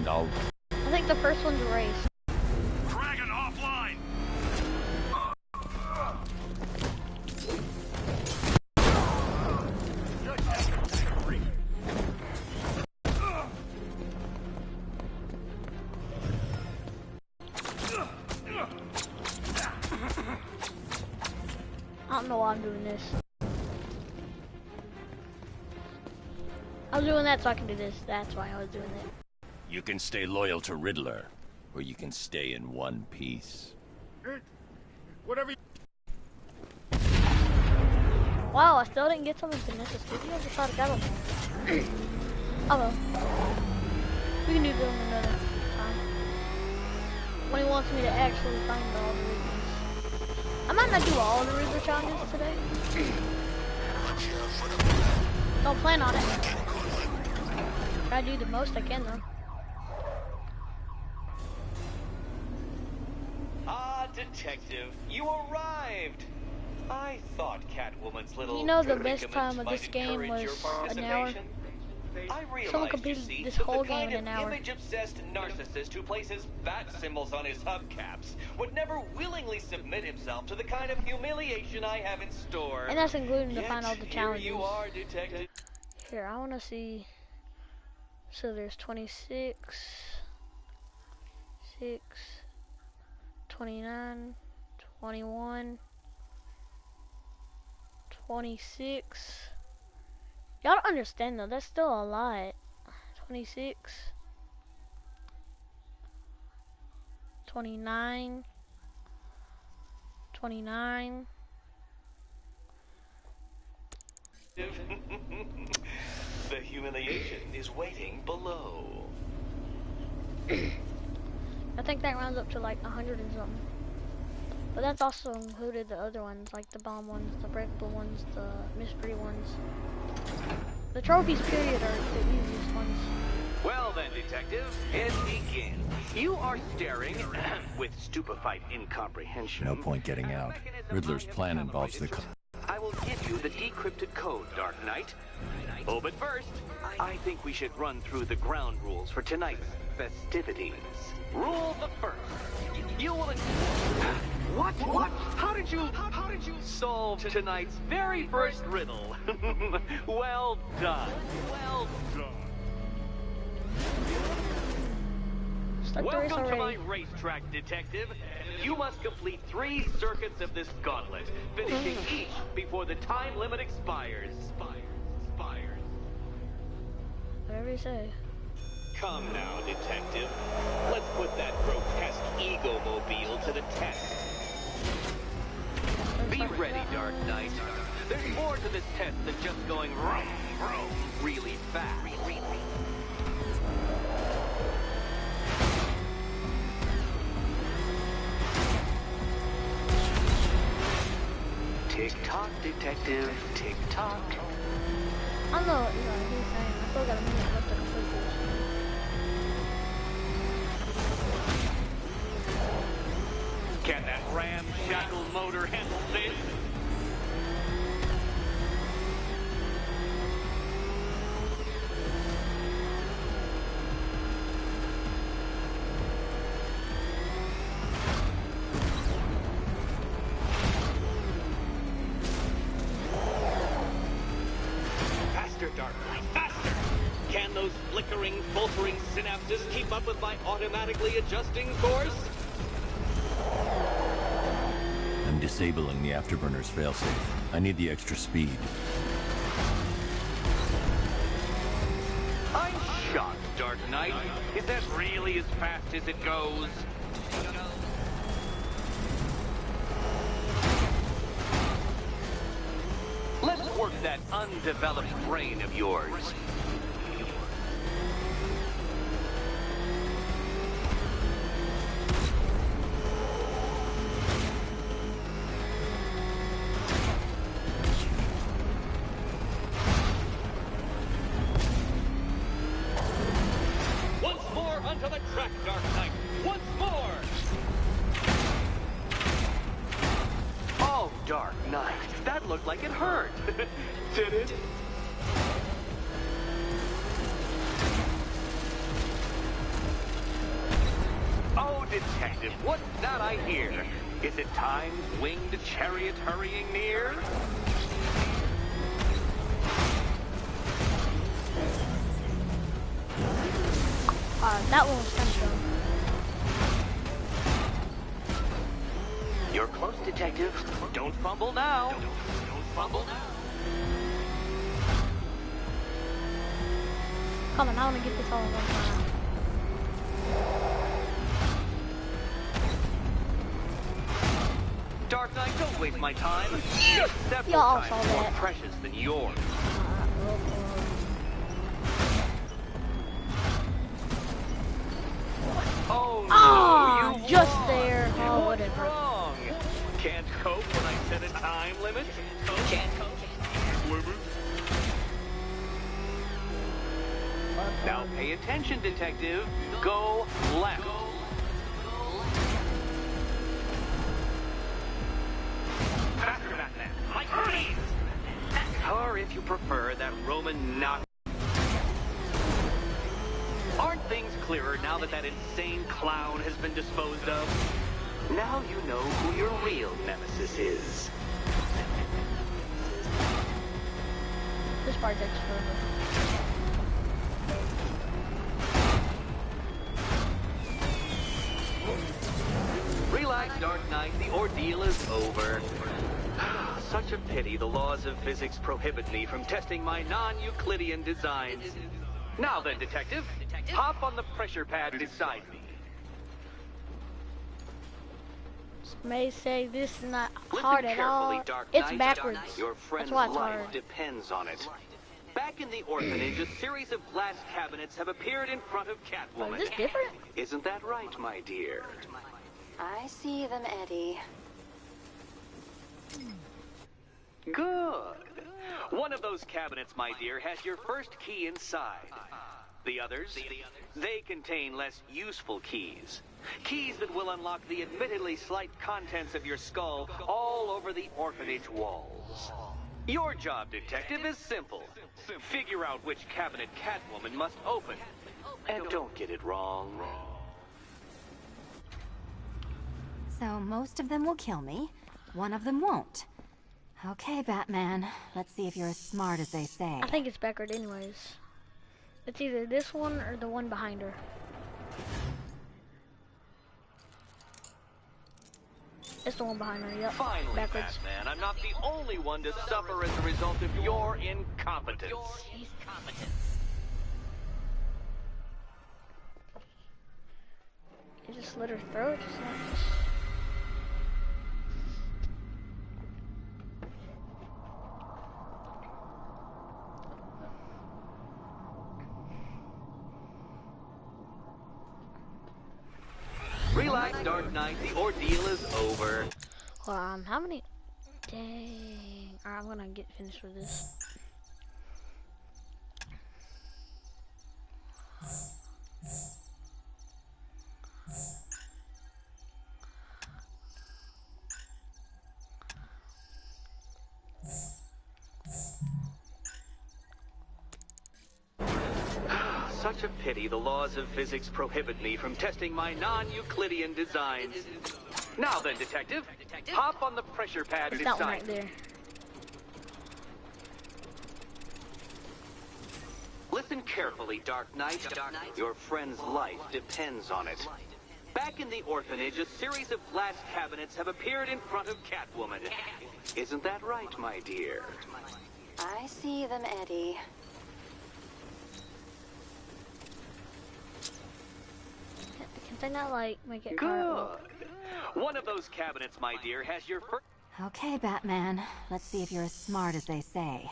I'll... I think the first one's a race. Dragon offline! I don't know why I'm doing this. I was doing that so I can do this. That's why I was doing it. You can stay loyal to Ridler, or you can stay in one piece. Whatever you... Wow, I still didn't get something to Nessa Studio. I just thought I got one. Oh well. We can do them another time. When he wants me to actually find all the Riddlers. I might not do all the Riddler challenges today. Don't plan on it. Try to do the most I can though. Ah, detective, you arrived. I thought Catwoman's little. You know the best time of this game was an hour. I realize, Someone completed this that whole the game kind in an of hour. image-obsessed narcissist who places bat symbols on his hubcaps would never willingly submit himself to the kind of humiliation I have in store. And that's including the Yet, final the challenges. Here you are, detective. Here, I want to see. So there's 26, 6, 29, 21, 26. Y'all don't understand though, that's still a lot. 26, 29, 29. The humiliation is waiting below. I think that rounds up to like 100 and something. But that's also included the other ones, like the bomb ones, the breakable ones, the mystery ones. The trophies period are the easiest ones. Well then, detective, it begins. You are staring with stupefied incomprehension. No point getting out. Riddler's plan involves the... I will give you the decrypted code, Dark Knight. Oh, but first, I think we should run through the ground rules for tonight's festivities. Rule the first. You will... What? How did you solve tonight's very first riddle? Well done. Well done. Welcome to my racetrack, detective. You must complete 3 circuits of this gauntlet, finishing each before the time limit expires. Whatever you say. Come now, detective. Let's put that grotesque ego-mobile to the test. Be ready, Dark Knight. There's more to this test than just going vroom, vroom really fast. Tick-tock, detective, tick-tock. I don't know what he's saying. I still got a minute left to complete this. Can that ramshackle motor handle this? Faster, Dark Knight, faster! Can those flickering, faltering synapses keep up with my automatically adjusting course? I'm disabling the afterburner's failsafe. I need the extra speed. I'm shocked, Dark Knight. Is that really as fast as it goes? Let's work that undeveloped brain of yours. Once more onto the track, Dark Knight! Once more! Oh, Dark Knight, that looked like it hurt. Did it? detective, what's that I hear? Is it time's winged chariot hurrying near? That one was kind of fun. You're close, detective. Don't fumble now. Don't fumble now. Come on, I want to get this all in one time. Dark Knight, don't waste my time. Several Y'all times saw more that. precious than yours. Oh, no, you just won. there. Oh, What's whatever. wrong? Can't cope when I set a time limit? Can't cope. Now pay attention, detective. Go left. Faster than that. Like Hermes. Or if you prefer, that Roman knock. Aren't things clearer now that that insane clown has been disposed of? Now you know who your real nemesis is. This part takes forever. Relax, Dark Knight, the ordeal is over. Such a pity the laws of physics prohibit me from testing my non-Euclidean designs. Now then, detective, hop on the pressure pad beside me. May say this is not Listen hard at carefully, all. Dark It's Knight. backwards. Your friend's That's why it's life hard. depends on it. Back in the orphanage, a series of glass cabinets have appeared in front of Catwoman. Is this different? Isn't that right, my dear? I see them, Eddie. Good. One of those cabinets, my dear, has your first key inside. The others, they contain less useful keys. Keys that will unlock the admittedly slight contents of your skull all over the orphanage walls. Your job, detective, is simple. Figure out which cabinet Catwoman must open. And don't get it wrong. So most of them will kill me. One of them won't. Okay, Batman. Let's see if you're as smart as they say. I think it's backward anyways. It's either this one or the one behind her. It's the one behind her, yep. Finally, Backwards. Batman, I'm not the only one to suffer as a result of your incompetence. You just let her throw it, just like this. Relax, Dark Knight, the ordeal is over. How many? Dang. Alright, I'm gonna get finished with this. Such a pity the laws of physics prohibit me from testing my non-Euclidean designs. Now then, detective, hop on the pressure pad It's that one beside right there. Listen carefully, Dark Knight. Your friend's life depends on it. Back in the orphanage, a series of glass cabinets have appeared in front of Catwoman. Isn't that right, my dear? I see them, Eddie. Can they not, like, make it Good. hard? One of those cabinets, my dear, has your first... Okay, Batman. Let's see if you're as smart as they say.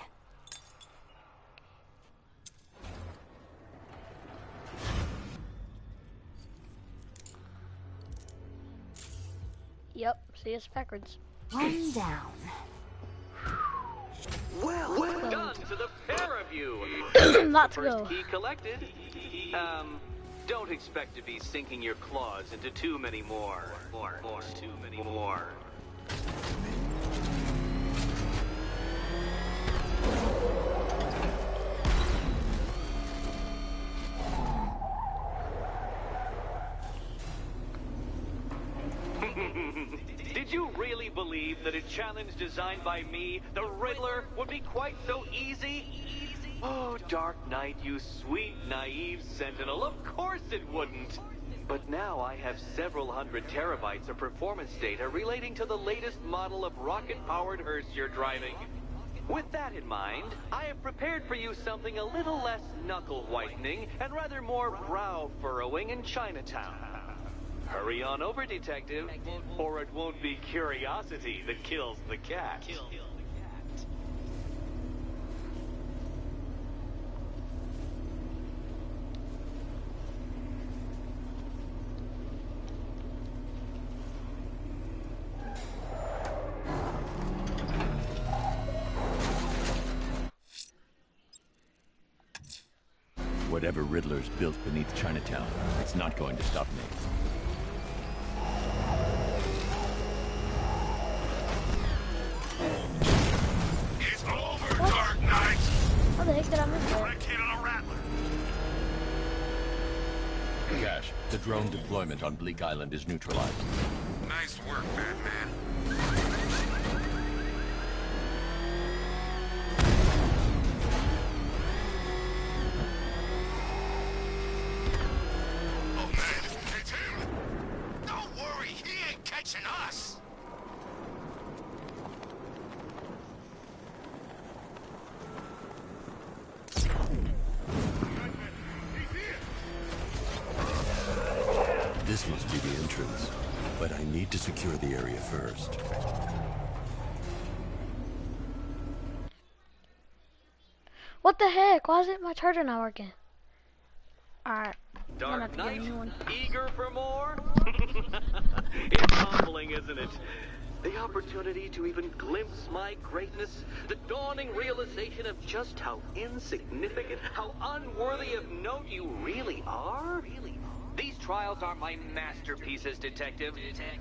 Yep, see, it's backwards. One down. Well done to the pair of you. Not to First go. key collected. Don't expect to be sinking your claws into too many more. Too many more. Did you really believe that a challenge designed by me, the Ridler, would be quite so easy? Oh, Dark Knight, you sweet, naive sentinel, of course it wouldn't. But now I have several hundred terabytes of performance data relating to the latest model of rocket-powered hearse you're driving. With that in mind, I have prepared for you something a little less knuckle-whitening and rather more brow-furrowing in Chinatown. Hurry on over, detective, or it won't be curiosity that kills the cat. Whatever Riddler's built beneath Chinatown, it's not going to stop me. It's over, Dark Knight! How the heck did I miss that? Direct hit on a Rattler. Cash, the drone deployment on Bleak Island is neutralized. Nice work, Batman. Oh man, it's him! Don't worry, he ain't catching us! This must be the entrance, but I need to secure the area first. What the heck? Why isn't my charger not working? Alright. Dark Knight, eager for more? It's humbling, isn't it? The opportunity to even glimpse my greatness, the dawning realization of just how insignificant, how unworthy of note you really are? These trials are my masterpieces, detective.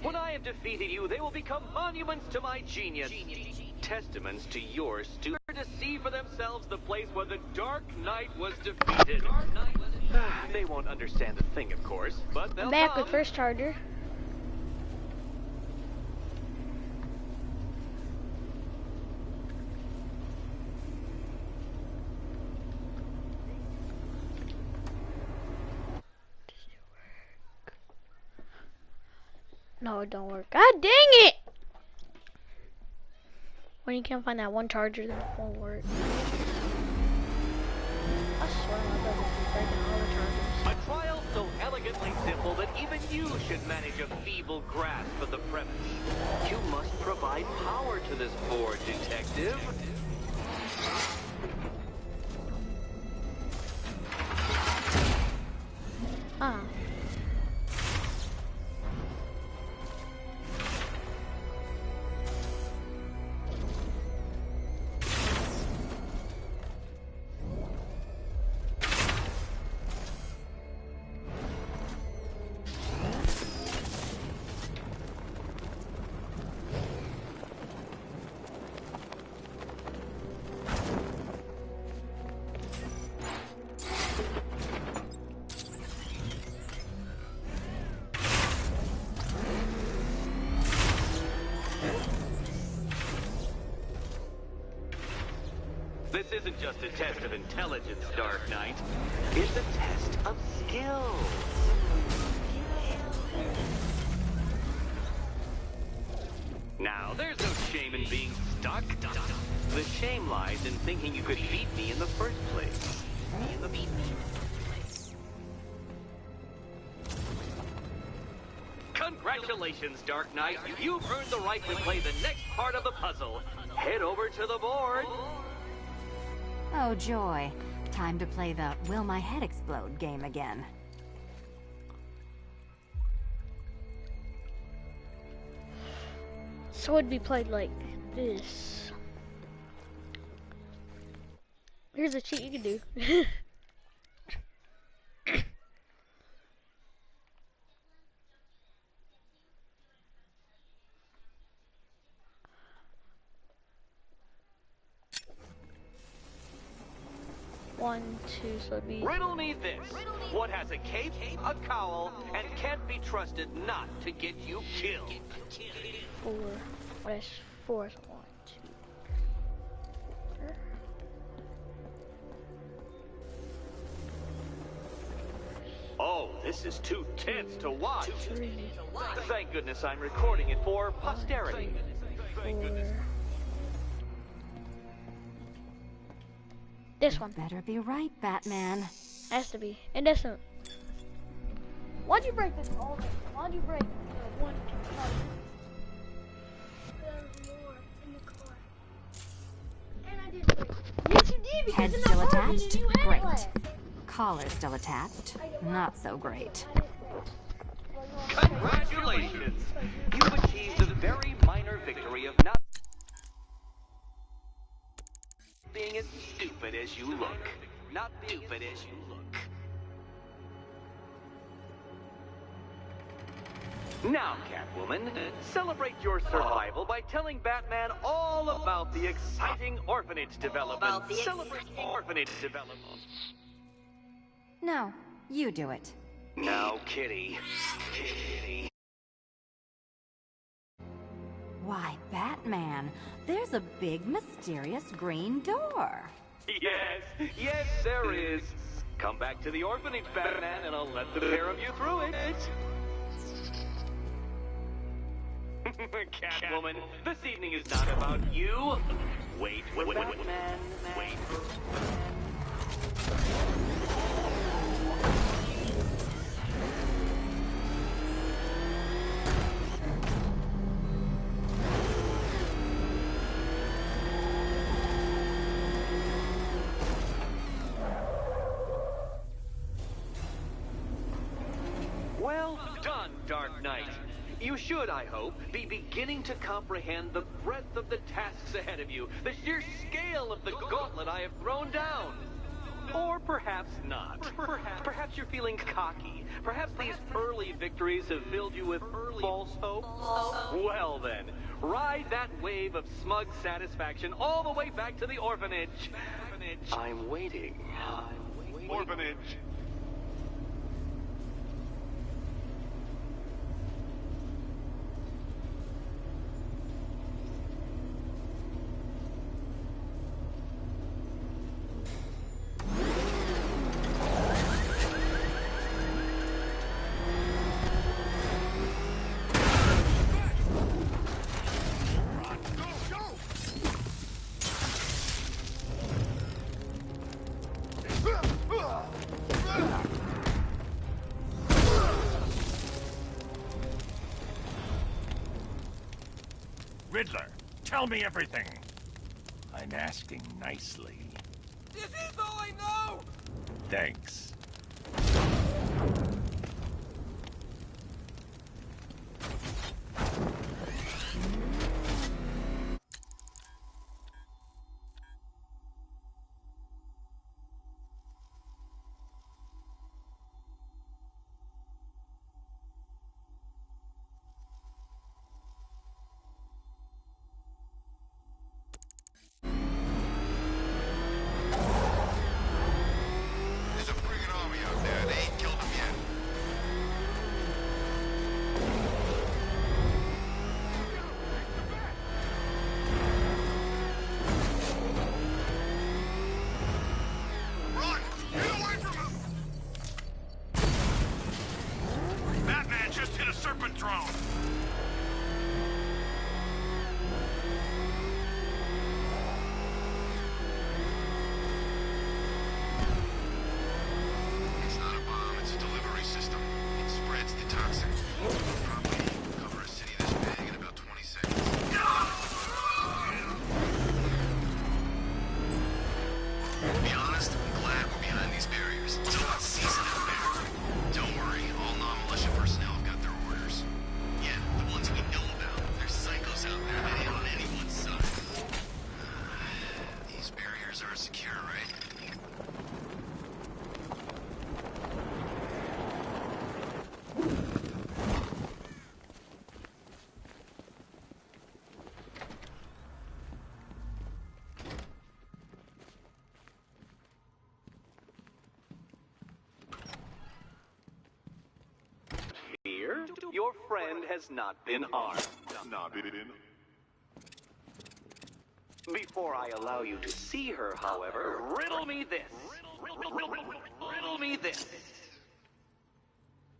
When I have defeated you, they will become monuments to my genius. Testaments to your stupid to see for themselves the place where the Dark Knight was defeated. They won't understand a thing, of course, but they'll I'm back come. with first charger. No, it don't work. God dang it! When you can't find that one charger, then it won't work. I swear my brother's been breaking all the chargers. A trial so elegantly simple that even you should manage a feeble grasp of the premise. You must provide power to this board, detective. Ah. This isn't just a test of intelligence, Dark Knight. It's a test of skills. Now, there's no shame in being stuck. The shame lies in thinking you could beat me in the first place. Congratulations, Dark Knight. You've earned the right to play the next part of the puzzle. Head over to the board. Oh, joy. Time to play the Will My Head Explode game again. So it'd be played like this. Here's a cheat you can do. 1, 2, so it'd be Riddle me this. What has a cape, a cowl, and can't be trusted not to get you killed? 4. What is 4? 1, 2, 4. Oh, this is too tense to watch. 3, Thank goodness I'm recording it for posterity. 4. This one Better be right, Batman. has to be. And this one. Why'd you break this all day? Why'd you break one car? And I did break. Yes, you did. Because Head in still the car, you attached? didn't have Great. glass. Collar still attached? Not so great. Congratulations! You've achieved the very minor victory of not being as stupid as you look. Not stupid as you look. Now, Catwoman, celebrate your survival by telling Batman all about the exciting orphanage development. Celebrate orphanage development. No, you do it. Now, Kitty. Kitty. Why, Batman, there's a big mysterious green door. Yes, yes, there is. Come back to the orphanage, Batman, and I'll let the pair of you through it. Catwoman, this evening is not about you. Wait, Batman, wait. Well done, Dark Knight. You should, I hope, be beginning to comprehend the breadth of the tasks ahead of you, the sheer scale of the gauntlet I have thrown down. Or perhaps not. Perhaps you're feeling cocky. Perhaps these early victories have filled you with false hope. Well then, ride that wave of smug satisfaction all the way back to the orphanage. I'm waiting. Orphanage. Ridler, tell me everything. I'm asking nicely. This is all I know! Thanks. Is it bringing Your friend has not been harmed. Before I allow you to see her, however, riddle me this. Riddle me this.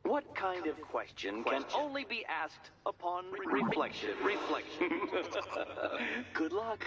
What kind of question can only be asked upon reflection? Good luck.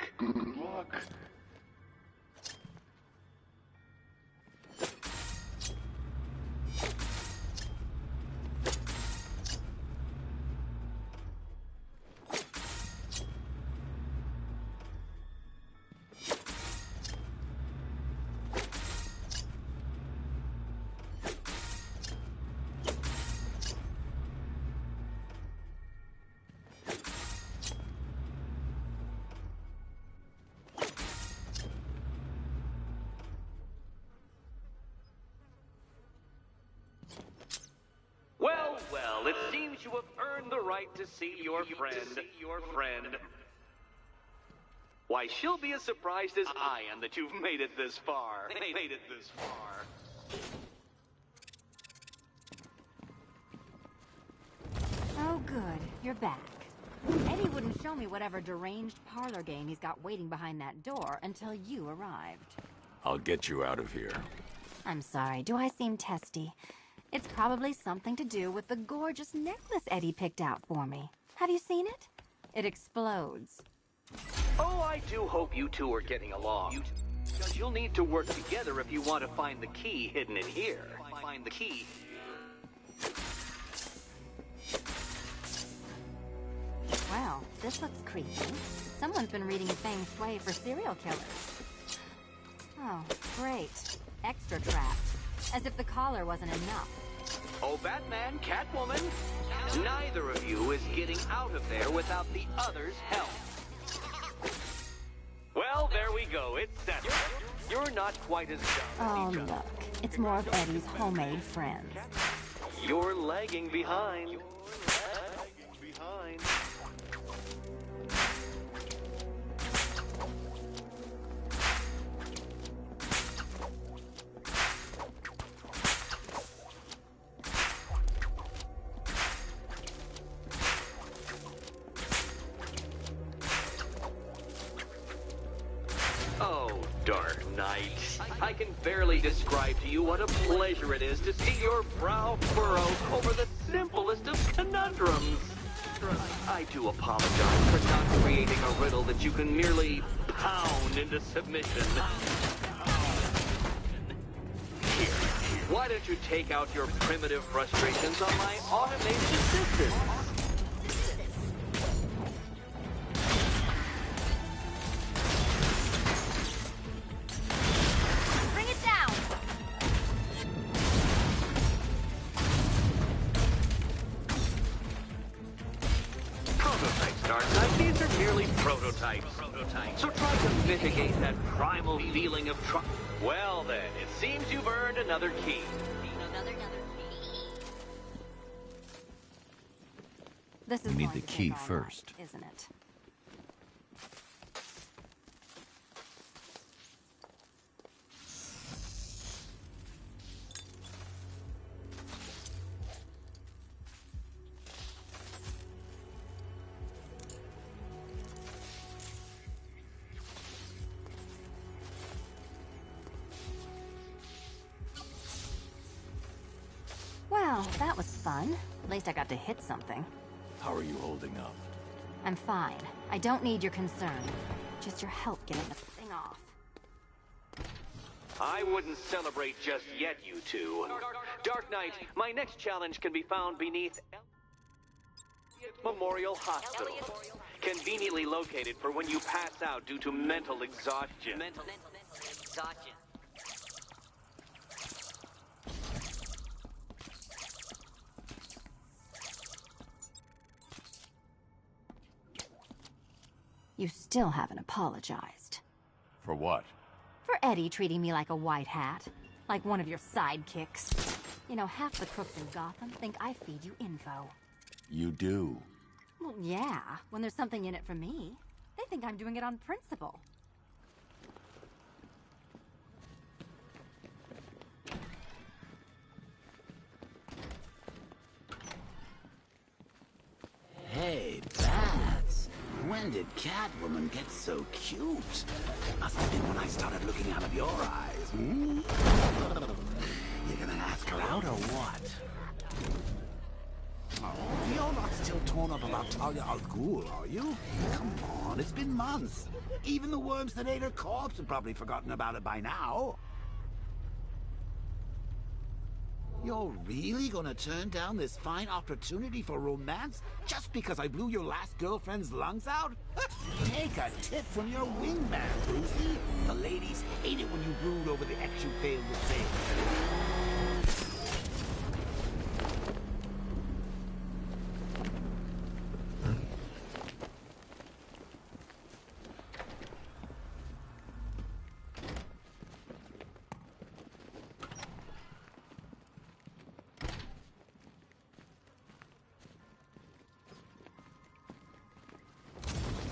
Well, it seems you have earned the right to see your friend. Why, she'll be as surprised as I am that you've made it this far. Oh, good. You're back. Eddie wouldn't show me whatever deranged parlor game he's got waiting behind that door until you arrived. I'll get you out of here. I'm sorry. Do I seem testy? It's probably something to do with the gorgeous necklace Eddie picked out for me. Have you seen it? It explodes. Oh, I do hope you two are getting along. You'll need to work together if you want to find the key hidden in here. Find the key. Well, this looks creepy. Someone's been reading Feng Shui for serial killers. Oh, great. Extra trapped. As if the collar wasn't enough. Oh, Batman, Catwoman, neither of you is getting out of there without the other's help. Well, there we go. It's settled. You're not quite as dumb as each other. Look. It's more of Eddie's homemade friends. You're lagging behind. Oh, Dark Knight. I can barely describe to you what a pleasure it is to see your brow furrow over the simplest of conundrums. I do apologize for not creating a riddle that you can merely pound into submission. Here, why don't you take out your primitive frustrations on my automated assistant? These are merely prototypes. So try to mitigate that primal feeling of trust. Well then, it seems you've earned another key. This is You need going the to key take all first. night, isn't it? Well, that was fun. At least I got to hit something. How are you holding up? I'm fine. I don't need your concern. Just your help getting the thing off. I wouldn't celebrate just yet, you two. Dark Knight, my next challenge can be found beneath Elliott Memorial Hospital. Conveniently located for when you pass out due to mental exhaustion. You still haven't apologized. For what? For Eddie treating me like a white hat. Like one of your sidekicks. You know, half the crooks in Gotham think I feed you info. You do. Well, yeah, when there's something in it for me. They think I'm doing it on principle. When did Catwoman get so cute? Must have been when I started looking out of your eyes. Hmm? You gonna ask her out or what? Oh, you're not still torn up about Talia al Ghul, are you? Come on, it's been months. Even the worms that ate her corpse have probably forgotten about it by now. You're really gonna turn down this fine opportunity for romance just because I blew your last girlfriend's lungs out? Take a tip from your wingman, Brucey. The ladies hate it when you brood over the ex you failed to save.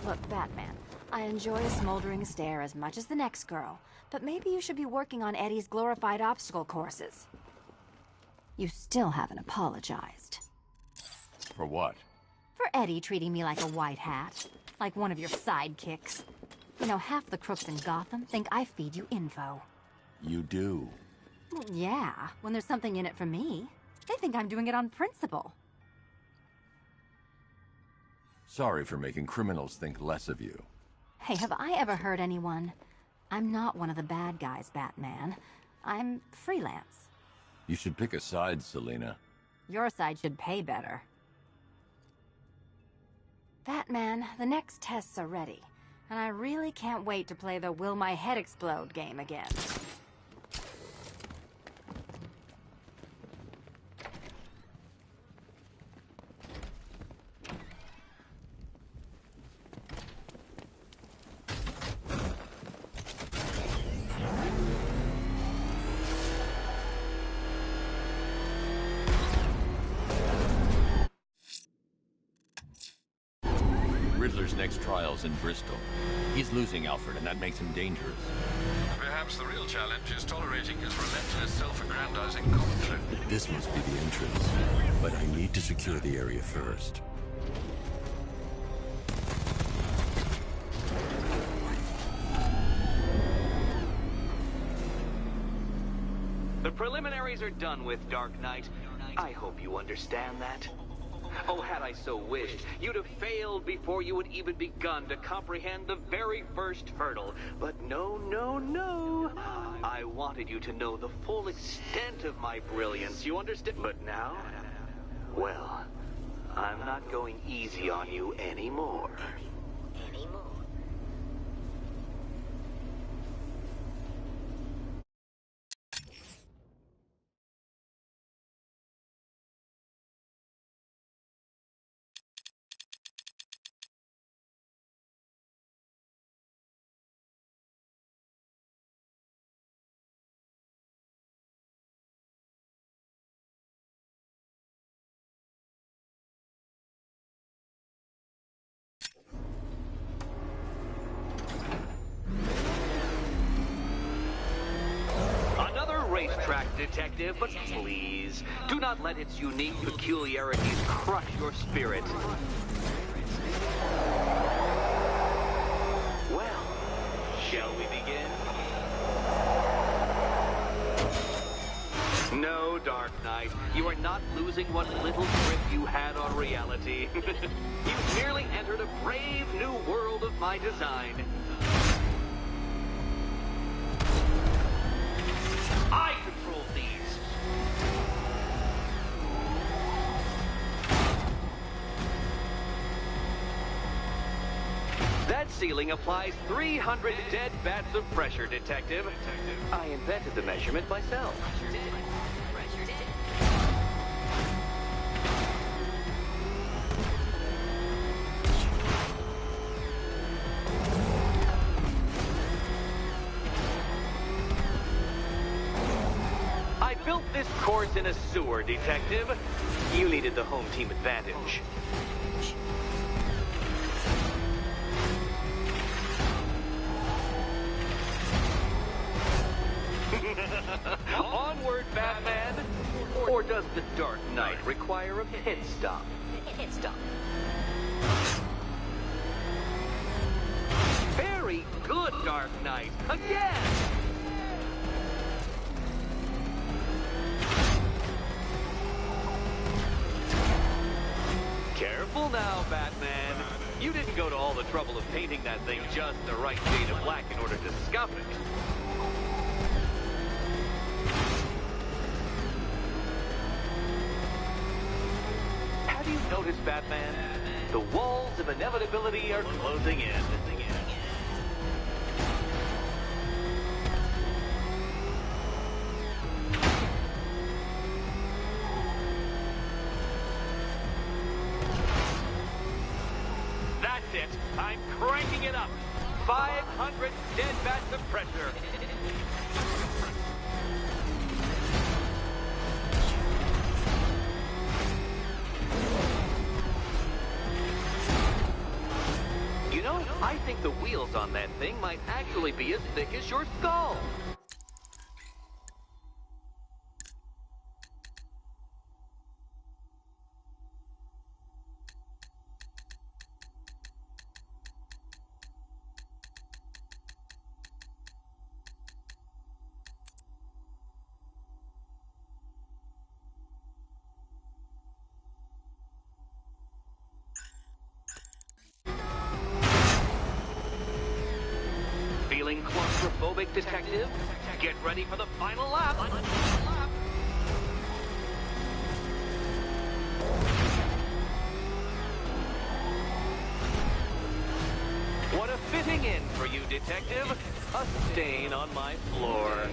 Look, Batman, I enjoy a smoldering stare as much as the next girl, but maybe you should be working on Eddie's glorified obstacle courses. You still haven't apologized. For what? For Eddie treating me like a white hat, like one of your sidekicks. You know, half the crooks in Gotham think I feed you info. You do. Well, yeah, when there's something in it for me. They think I'm doing it on principle. Sorry for making criminals think less of you. Hey, have I ever hurt anyone? I'm not one of the bad guys, Batman. I'm freelance. You should pick a side, Selina. Your side should pay better. Batman, the next tests are ready, and I really can't wait to play the Will My Head Explode game again. Ridler's next trial's in Bristol. He's losing Alfred, and that makes him dangerous. Perhaps the real challenge is tolerating his relentless self-aggrandizing commentary. This must be the entrance, but I need to secure the area first. The preliminaries are done with, Dark Knight. I hope you understand that. Oh, had I so wished, you'd have failed before you had even begun to comprehend the very first hurdle. But no, no, no. I wanted you to know the full extent of my brilliance, you understand? But now, well, I'm not going easy on you anymore. Racetrack detective, but please, do not let its unique peculiarities crush your spirit. Well, shall we begin? No, Dark Knight, you are not losing what little grip you had on reality. You've merely entered a brave new world of my design. I control these. That ceiling applies 300 dead bats of pressure, Detective. I invented the measurement myself. Built this course in a sewer, Detective. You needed the home team advantage. Onward, Batman! Or does the Dark Knight require a pit stop? Very good, Dark Knight. Again! Careful now, Batman. You didn't go to all the trouble of painting that thing just the right shade of black in order to scuff it. Have you noticed, Batman? The walls of inevitability are closing in. That's it. I'm cranking it up. 500 dead bats of pressure. You know, I think the wheels on that thing might actually be as thick as your skull. Feeling claustrophobic, Detective? Get ready for the final lap. What a fitting in for you, Detective. A stain on my floor.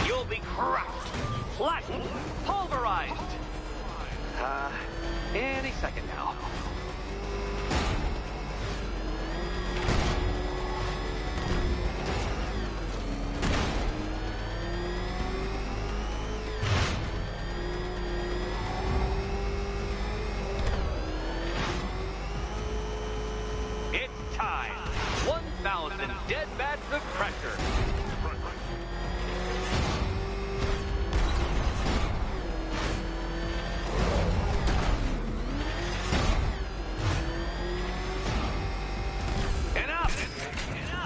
You'll be crushed, flattened, pulverized. Any second now. It's time. 1,000 dead bats of pressure.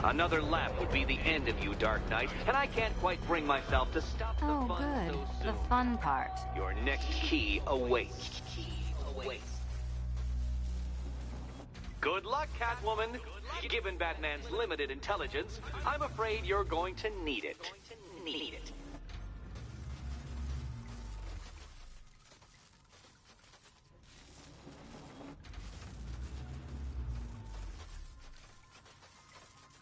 Another lap would be the end of you, Dark Knight, and I can't quite bring myself to stop the fun good. so soon. The fun part. Your next key awaits. Good luck, Catwoman. Given Batman's limited intelligence, I'm afraid you're going to need it.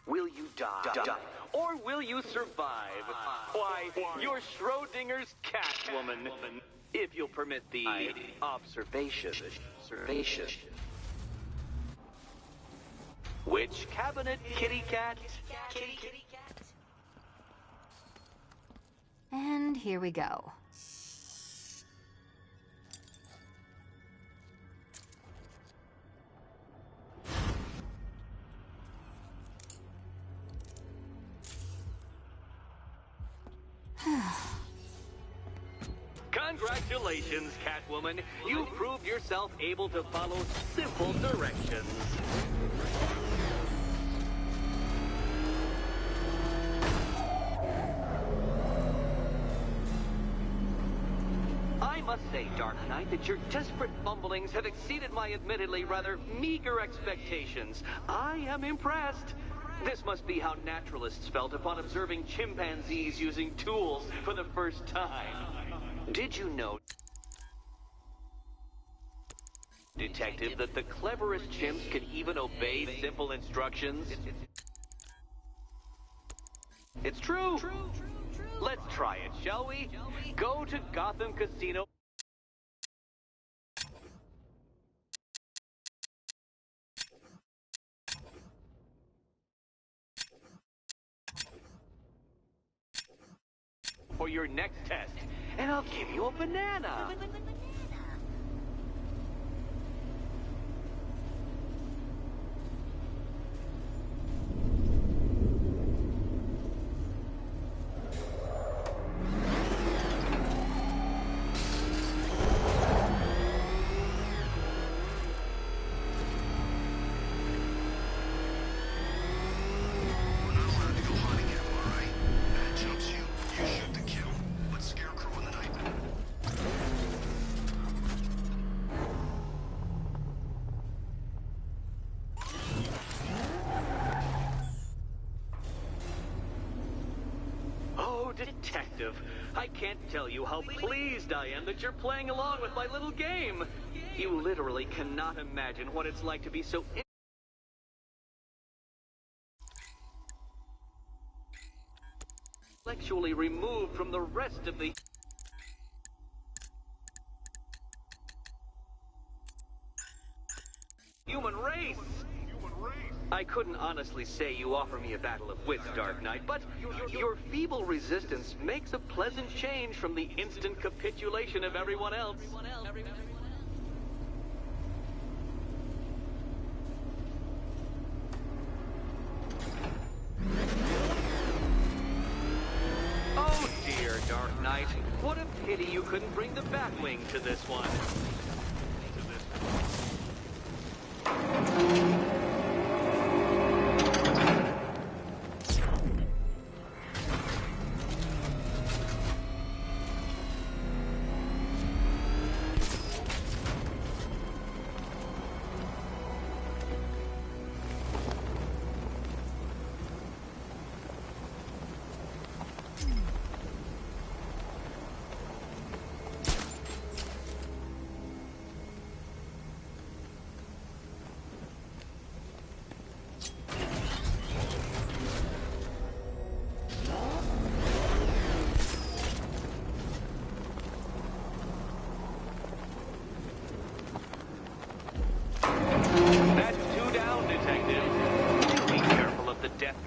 Will you die? Or will you survive? Why, you're Schrodinger's Catwoman. If you'll permit the observation. Which cabinet, kitty cat? And here we go. Congratulations, Catwoman. You proved yourself able to follow simple directions. I must say, Dark Knight, that your desperate fumblings have exceeded my admittedly rather meager expectations. I am impressed. This must be how naturalists felt upon observing chimpanzees using tools for the first time. Did you know, Detective, that the cleverest chimps can even obey simple instructions? It's true. Let's try it, shall we? Go to Gotham Casino. For your next test, and I'll give you a banana. Detective, I can't tell you how pleased I am that you're playing along with my little game. You literally cannot imagine what it's like to be so intellectually removed from the rest of the human race. I couldn't honestly say you offer me a battle of wits, Dark Knight, but your feeble resistance makes a pleasant change from the instant capitulation of everyone else. Oh dear, Dark Knight. What a pity you couldn't bring the Batwing to this one.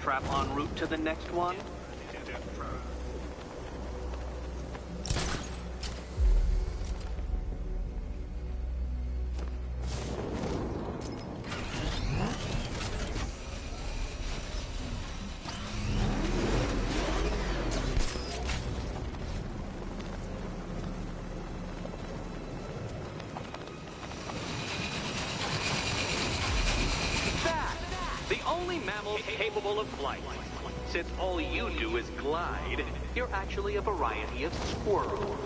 Trap en route to the next one? Capable of flight. Since all you do is glide, you're actually a variety of squirrel.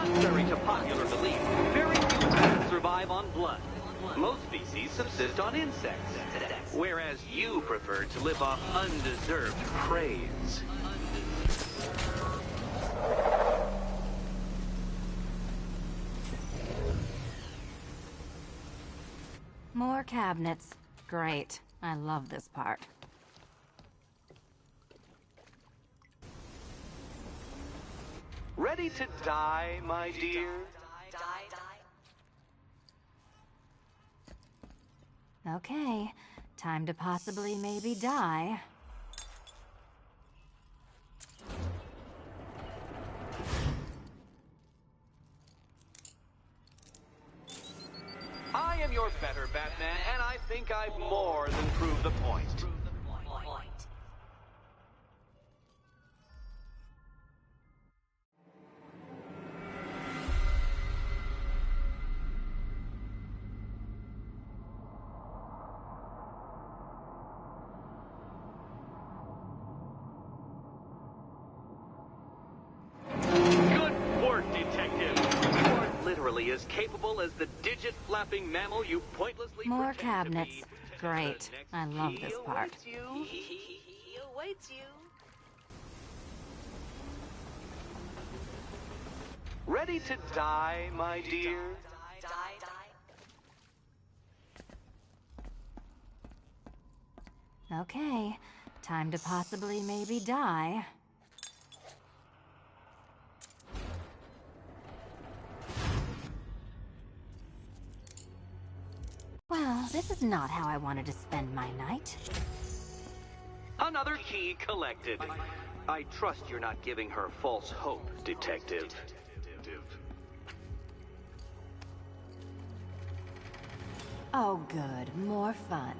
Contrary to popular belief, very few bats survive on blood. Most species subsist on insects, whereas you prefer to live off undeserved praise. More cabinets. Great. I love this part. Ready to die, my dear? Okay. Time to possibly maybe die. I am your better Batman, and I think I've more than proved the point. As capable as the digit-flapping mammal you pointlessly More pretend cabinets. to be. Great. I love this part. He awaits you. Ready to die, my dear? Okay. Time to possibly maybe die. Well, this is not how I wanted to spend my night. Another key collected. I trust you're not giving her false hope, Detective. Oh, good. More fun.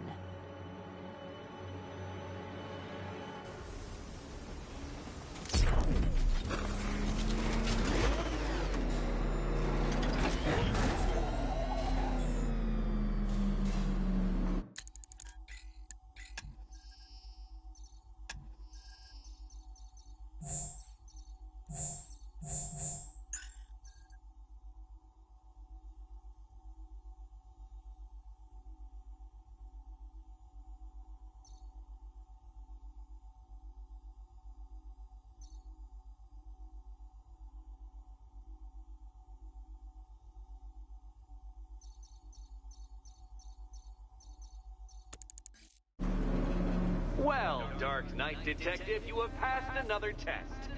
Well, Dark Knight Detective, you have passed another test.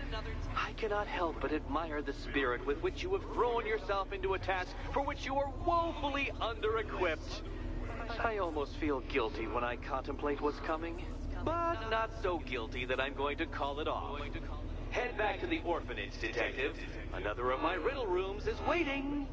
I cannot help but admire the spirit with which you have thrown yourself into a task for which you are woefully under-equipped. I almost feel guilty when I contemplate what's coming, but not so guilty that I'm going to call it off. Head back to the orphanage, Detective. Another of my riddle rooms is waiting.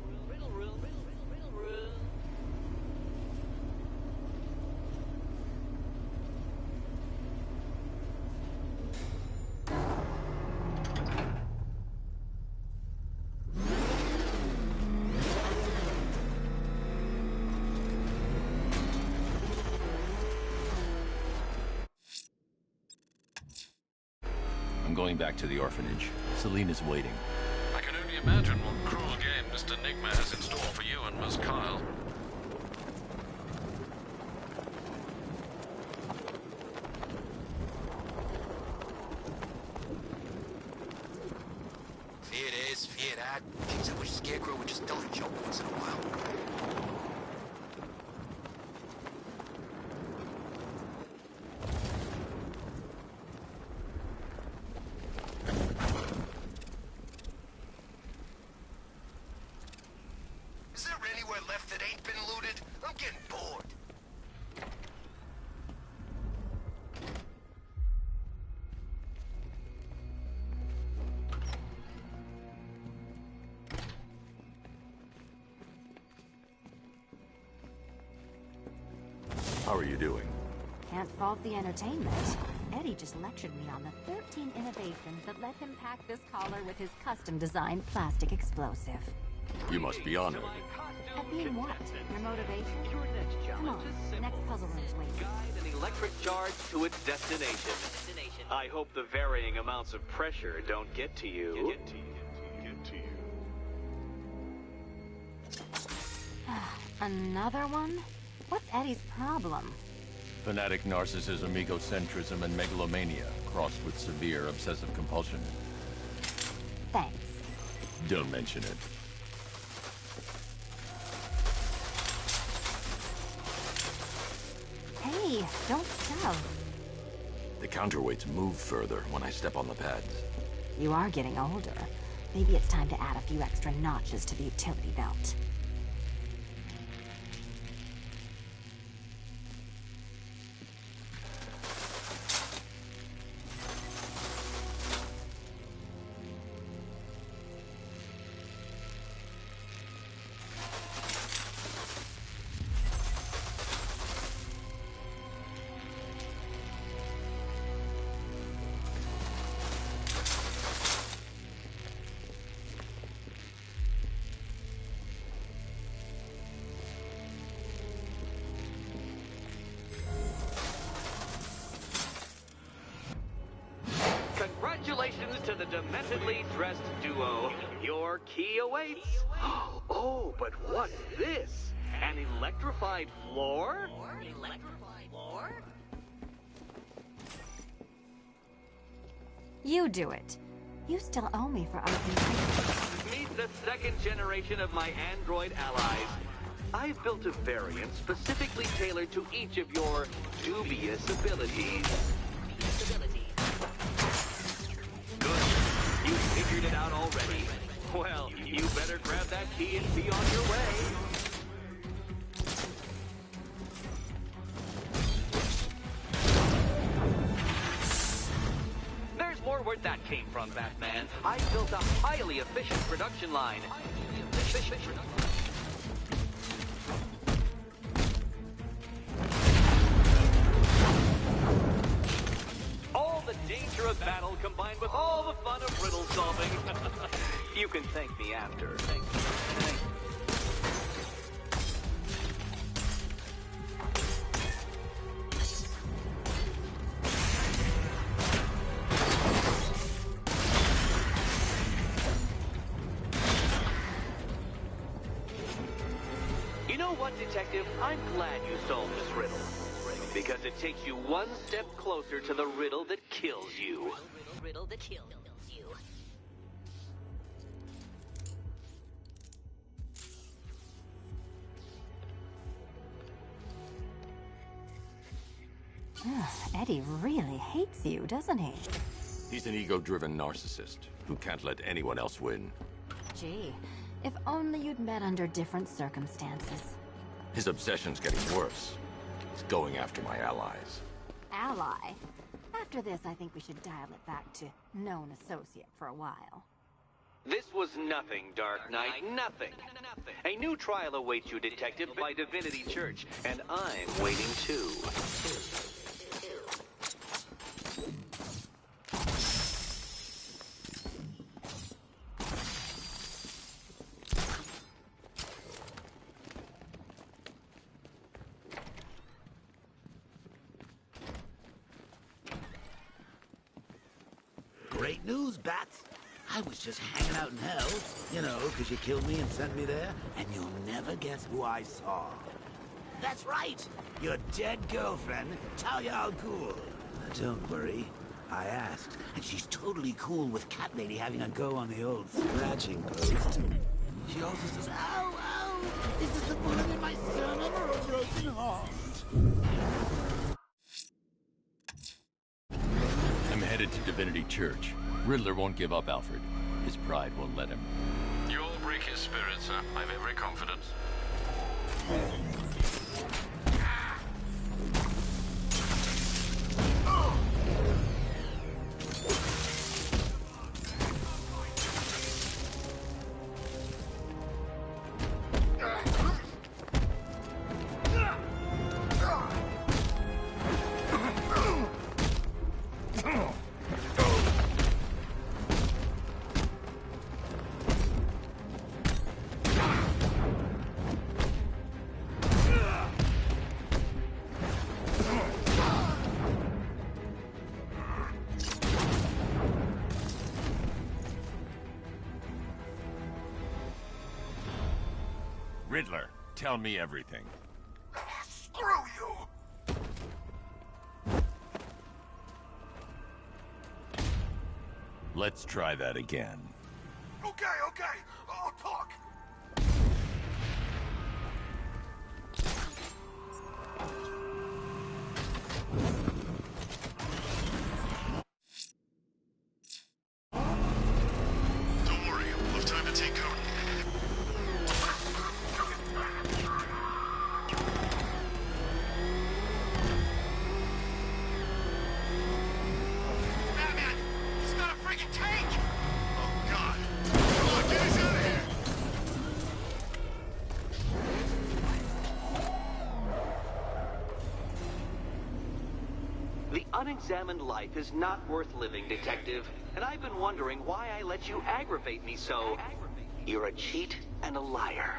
I'm going back to the orphanage. Celine is waiting. I can only imagine what cruel game Mr. Nigma has in store for you and Miss Kyle. Fear this, fear that. Jeez, I wish Scarecrow would just tell a joke once in a while. Is there anywhere left that ain't been looted? I'm getting bored. How are you doing? Can't fault the entertainment. Eddie just lectured me on the 13 innovations that let him pack this collar with his custom-designed plastic explosive. You must be honored. At being what? Your motivation? Your next Come challenge on, is the simple. next puzzle room's waiting. Guide an electric charge to its destination. I hope the varying amounts of pressure don't get to you. Another one? What's Eddie's problem? Fanatic narcissism, egocentrism, and megalomania, crossed with severe obsessive compulsion. Thanks. Don't mention it. Hey, don't shove. The counterweights move further when I step on the pads. You are getting older. Maybe it's time to add a few extra notches to the utility belt. Congratulations to the dementedly dressed duo. Your key awaits. Oh, but what's this? An electrified floor? You do it. You still owe me for Arkam. Meet the second generation of my android allies. I've built a variant specifically tailored to each of your dubious abilities. Good. You figured it out already. Well, you better grab that key and be on your way. There's more where that came from, Batman. I built a highly efficient production line. All the danger of battle combined with all the fun of riddle solving. You can thank me after. You know what, Detective? I'm glad you solved this riddle. Because it takes you one step closer to the riddle that kills you. Riddle that kills you. Eddie really hates you, doesn't he? He's an ego-driven narcissist who can't let anyone else win. Gee, if only you'd met under different circumstances. His obsession's getting worse. He's going after my allies. Ally? After this, I think we should dial it back to known associate for a while. This was nothing, Dark Knight, nothing. A new trial awaits you, Detective, by Divinity Church, and I'm waiting too. Great news, Bats. I was just hanging out in hell, you know, because you killed me and sent me there, and you'll never guess who I saw. That's right, your dead girlfriend, Talia al Ghul. Don't worry, I asked, and she's totally cool with Cat Lady having a go on the old scratching post. She also says, ow, ow, is this a bullet in my sternum or a broken heart? I'm headed to Divinity Church. Ridler won't give up, Alfred. His pride won't let him. You'll break his spirit, sir. I've every confidence. Ridler, tell me everything. Screw you! Let's try that again. Okay, I'll talk. Don't worry, we'll have time to take cover. Batman! He's got a freaking tank! Oh, God. Come on, get us out of here! The unexamined life is not worth living, Detective, and I've been wondering why I let you aggravate me so. You're a cheat and a liar.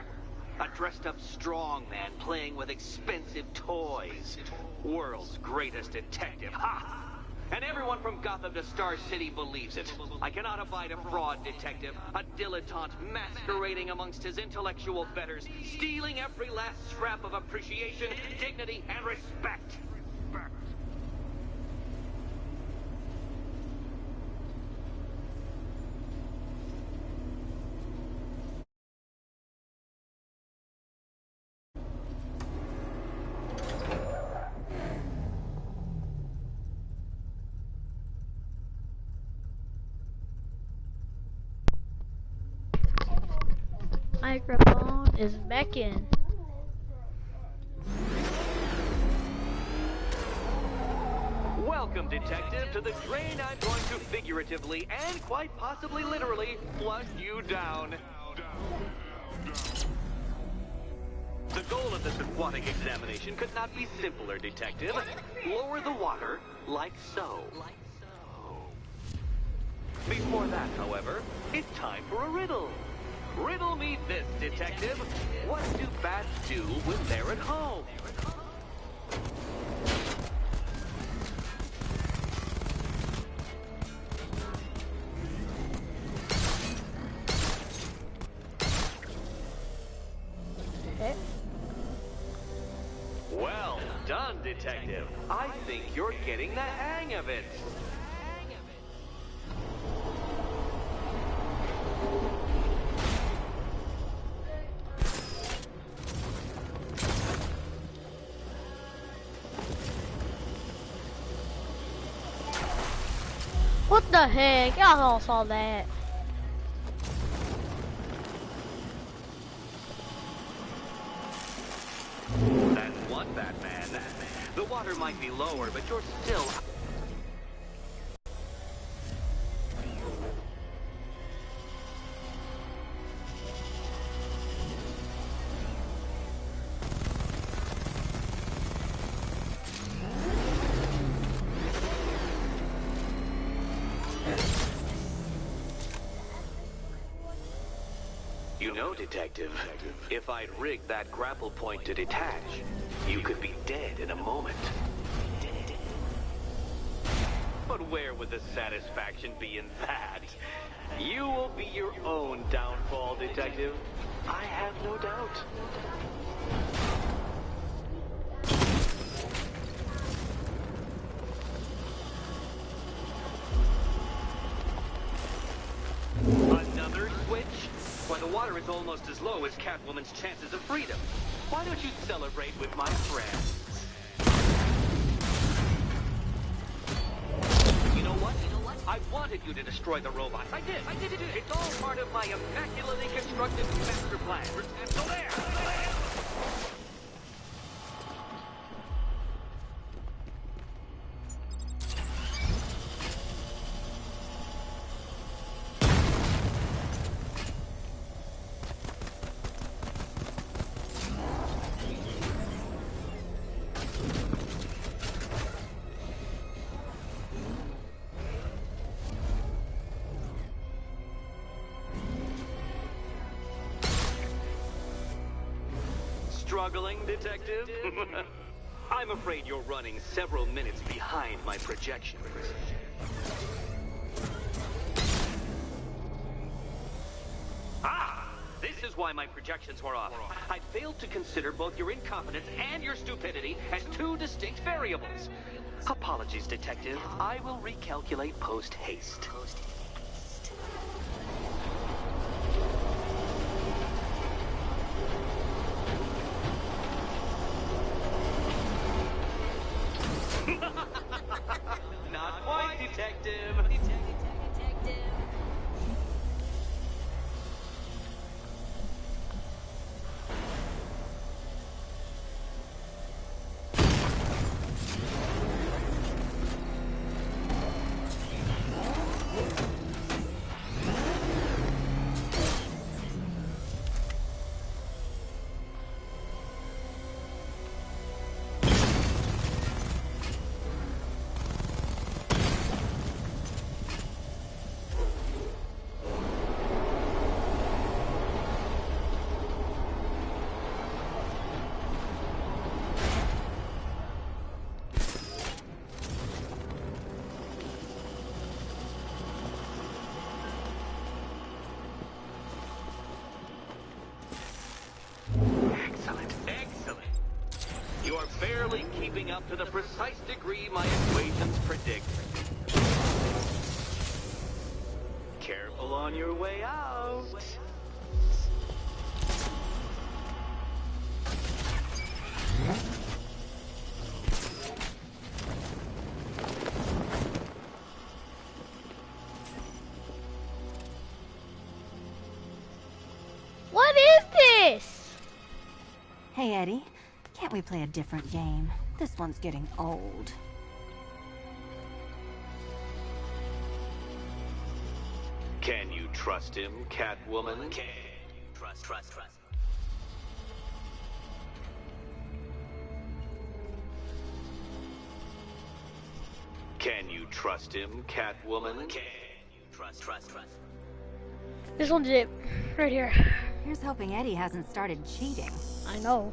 A dressed-up strongman playing with expensive toys. World's greatest detective, ha! And everyone from Gotham to Star City believes it. I cannot abide a fraud detective, a dilettante masquerading amongst his intellectual betters, stealing every last scrap of appreciation, dignity, and respect. Microphone is back in. Welcome, Detective, to the drain I'm going to figuratively and quite possibly literally flush you down. The goal of this aquatic examination could not be simpler, Detective. Lower the water like so. Before that, however, it's time for a riddle. Riddle me this, Detective. What do bats do when they're at home? Well done, Detective. I think you're getting the hang of it. the heck? Y'all all saw that. That's one Batman. The water might be lower, but you're still... You know, Detective, if I'd rigged that grapple point to detach, you could be dead in a moment. But where would the satisfaction be in that? You will be your own downfall, Detective. I have no doubt. Another switch? Why, the water is almost as low as Catwoman's chances of freedom. Why don't you celebrate with my friends? You know what? I wanted you to destroy the robots. I did. It's all part of my immaculately constructed master plan. So there! Struggling, Detective? I'm afraid you're running several minutes behind my projections. Ah! This is why my projections were off. I failed to consider both your incompetence and your stupidity as two distinct variables. Apologies, Detective. I will recalculate post-haste. Not quite, Detective. Barely keeping up to the precise degree my equations predict. Careful on your way out. What is this? Hey, Eddie. Can't we play a different game? This one's getting old. Can you trust him, Catwoman? Trust. Can you trust him, Catwoman? Trust. This one's it. Right here. Here's hoping Eddie hasn't started cheating. I know.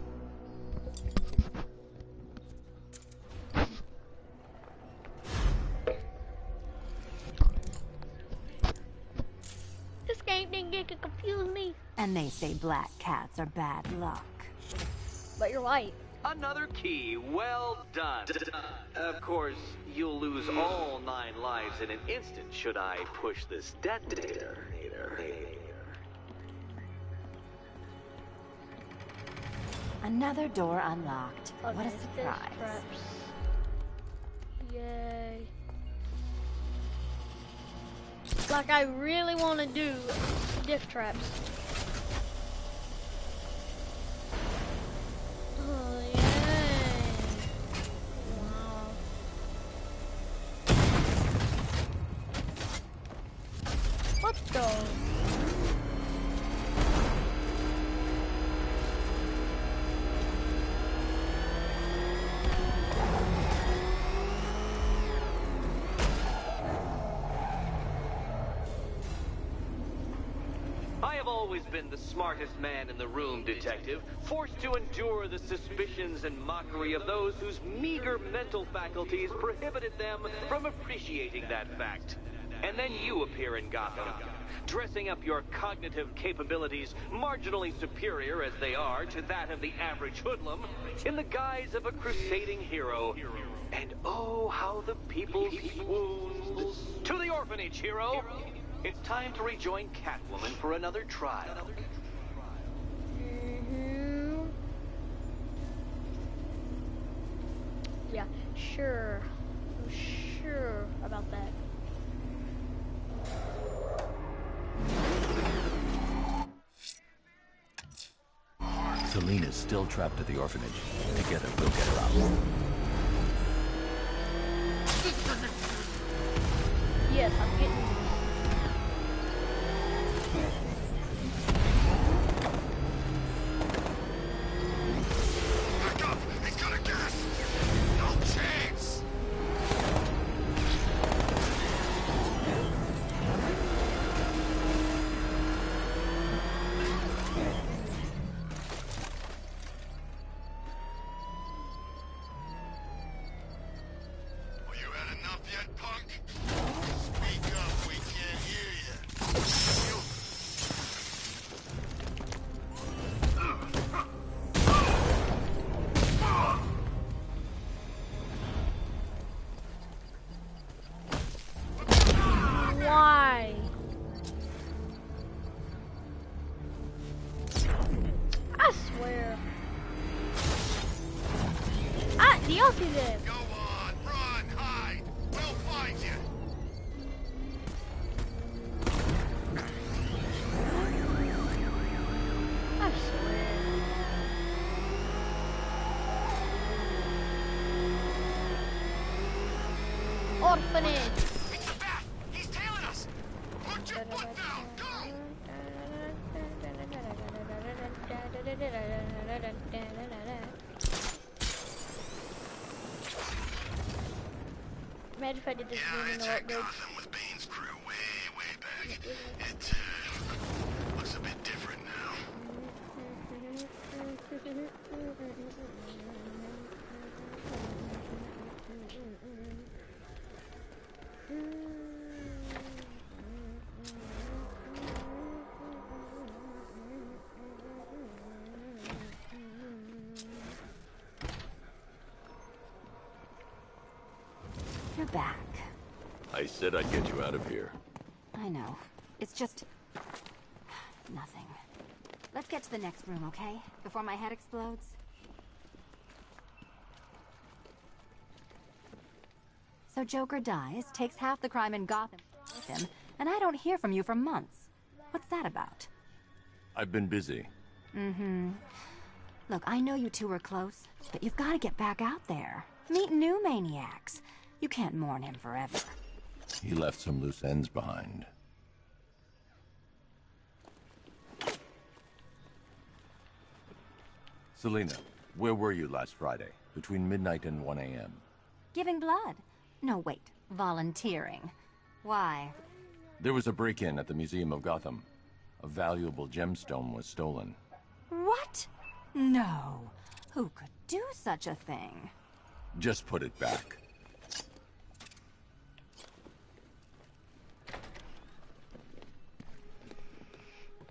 This game didn't confuse me. And they say black cats are bad luck. But you're right. Another key. Well done. Of course, you'll lose all 9 lives in an instant should I push this detonator. Another door unlocked. Okay, What a this surprise. traps. Yay. Like I really want to do diff traps. Oh yeah! Wow. What the? Always been the smartest man in the room, Detective, forced to endure the suspicions and mockery of those whose meager mental faculties prohibited them from appreciating that fact. And then you appear in Gotham, dressing up your cognitive capabilities marginally superior as they are to that of the average hoodlum, in the guise of a crusading hero. And oh, how the people swoon. To the orphanage, hero! It's time to rejoin Catwoman for another trial. Yeah, sure. I'm sure about that. Selena's still trapped at the orphanage. Together, we'll get her out. Yes, I'm getting... Why? I swear. Do y'all see this? Go on, run, hide. We'll find you. I swear. Orphanage. It's the bat. He's tailing us. Put your foot down. Go. Imagine if I did this Yeah, in it's the at upgrade. Gotham with Bane's crew way back. It looks a bit different now. You're back. I said I'd get you out of here. I know. It's just... nothing. Let's get to the next room, okay? Before my head explodes. So Joker dies, takes half the crime in Gotham with him, and I don't hear from you for months. What's that about? I've been busy. Look, I know you two were close, but you've got to get back out there. Meet new maniacs. You can't mourn him forever. He left some loose ends behind. Selena, where were you last Friday? Between midnight and 1 a.m. Giving blood. No, wait. Volunteering. Why? There was a break-in at the Museum of Gotham. A valuable gemstone was stolen. What? No. Who could do such a thing? Just put it back.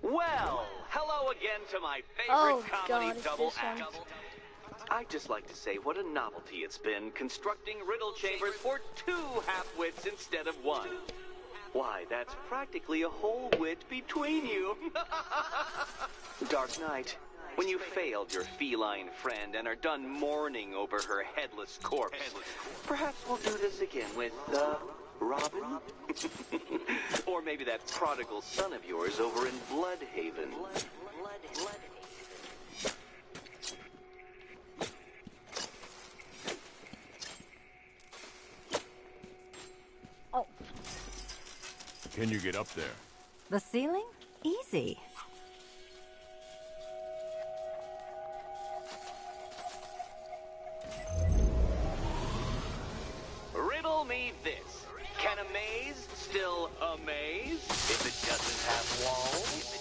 Well, hello again to my favorite Oh, comedy God, it's double this one. act. I'd just like to say what a novelty it's been constructing riddle chambers for 2 half-wits instead of 1. Why, that's practically a whole wit between you. Dark Knight, when you failed your feline friend and are done mourning over her headless corpse, perhaps we'll do this again with, Robin? Or maybe that prodigal son of yours over in Bloodhaven. Oh. Can you get up there? The ceiling? Easy. Riddle me this. Can a maze still amaze if it doesn't have walls?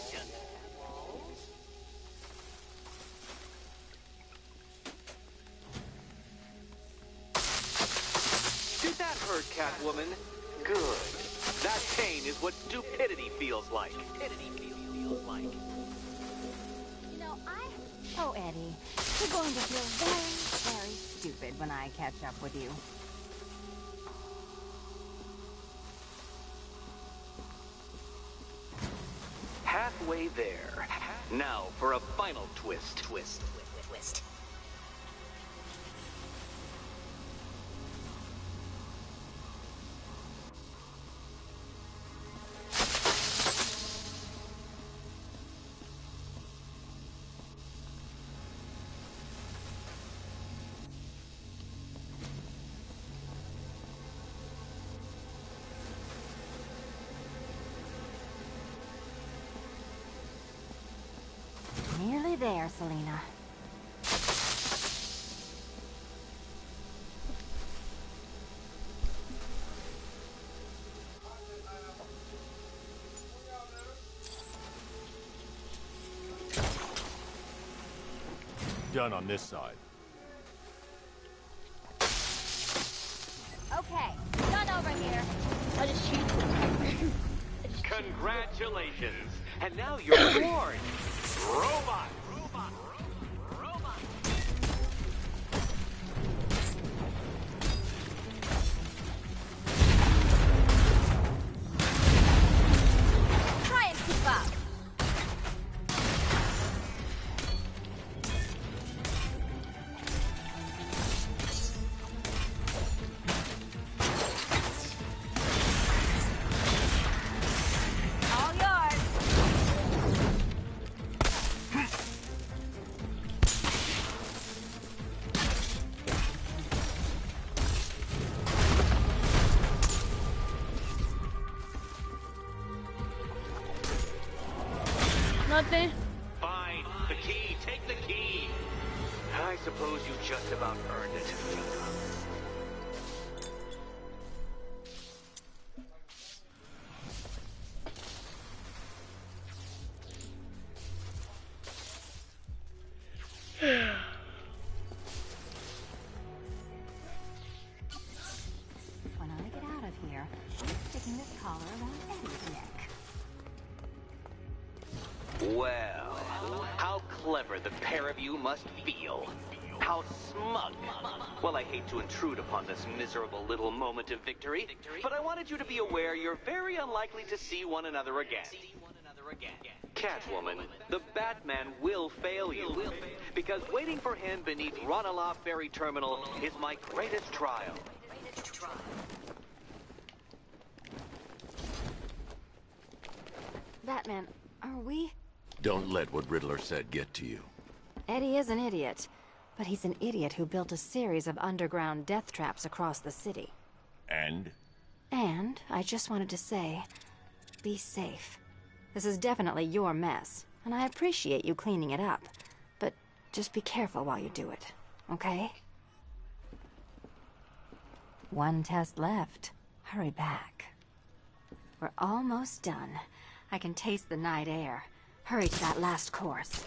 Did that hurt, Catwoman? Good. That pain is what stupidity feels like. Oh, Eddie, you're going to feel very, very stupid when I catch up with you. Halfway there. Now for a final twist. Nearly there, Selena. Done on this side. Okay, done over here. I just cheated. Congratulations! And now your reward! Robot! Try and keep up. All yours. Nothing. Fine. The key. Take the key. I suppose you just about earned it. When I get out of here, I'm sticking this collar around Eddie's neck. Well, how clever the pair of you must feel. How smug. Well, I hate to intrude upon this miserable little moment of victory, but I wanted you to be aware you're very unlikely to see one another again. Catwoman, the Batman will fail you, because waiting for him beneath Ranelagh Ferry Terminal is my greatest trial. Batman, are we? Don't let what Ridler said get to you. Eddie is an idiot, but he's an idiot who built a series of underground death traps across the city. And? And I just wanted to say, be safe. This is definitely your mess, and I appreciate you cleaning it up. But just be careful while you do it, okay? One test left. Hurry back. We're almost done. I can taste the night air. Hurry to that last course.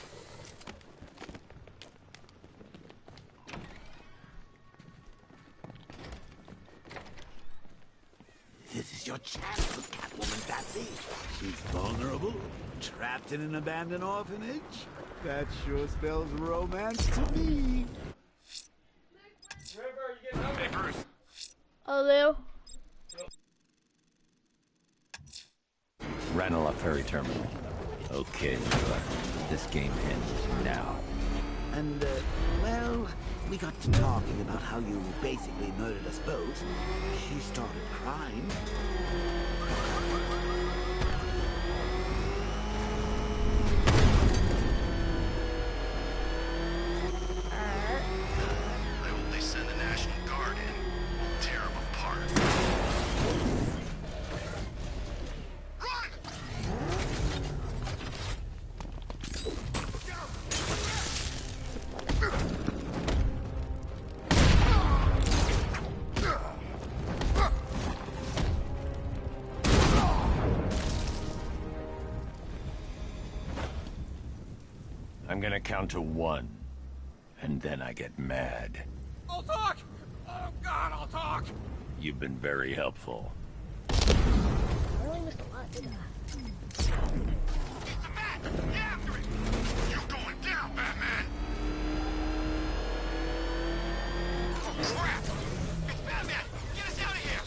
This is your chance with Catwoman, Patsy. She's vulnerable, trapped in an abandoned orphanage. That sure spells romance to me. Hey, Bruce. Hello. Ranelagh Ferry Terminal. Okay, Ridler. This game ends now. And, well, we got to talking about how you basically murdered us both. She started crying. I hope they send the National Guard in. Tear them apart. Run! I'm gonna count to 1, and then I get mad. I'll talk! Oh God, I'll talk! You've been very helpful. I really missed a lot, didn't I? It's the bat! Get after it! You're going down, Batman! Oh, crap! It's Batman! Get us out of here!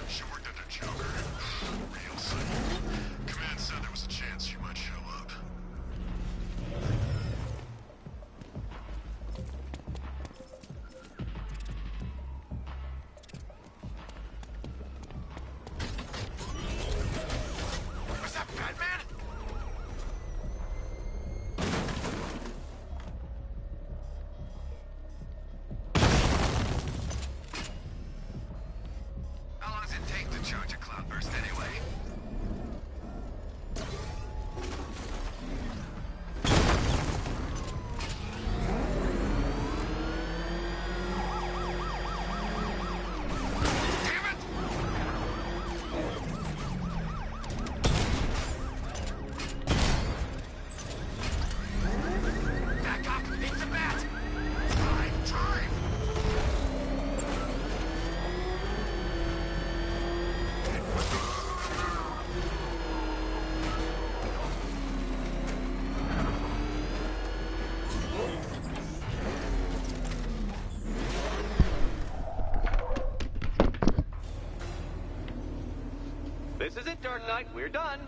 She worked under Joker. Real psycho. Command said there was a chance she might show up. Was that Batman? How long does it take to charge a cloudburst anyway? Damn it! Back up! It's a bat! Time! This is it, Dark Knight. We're done.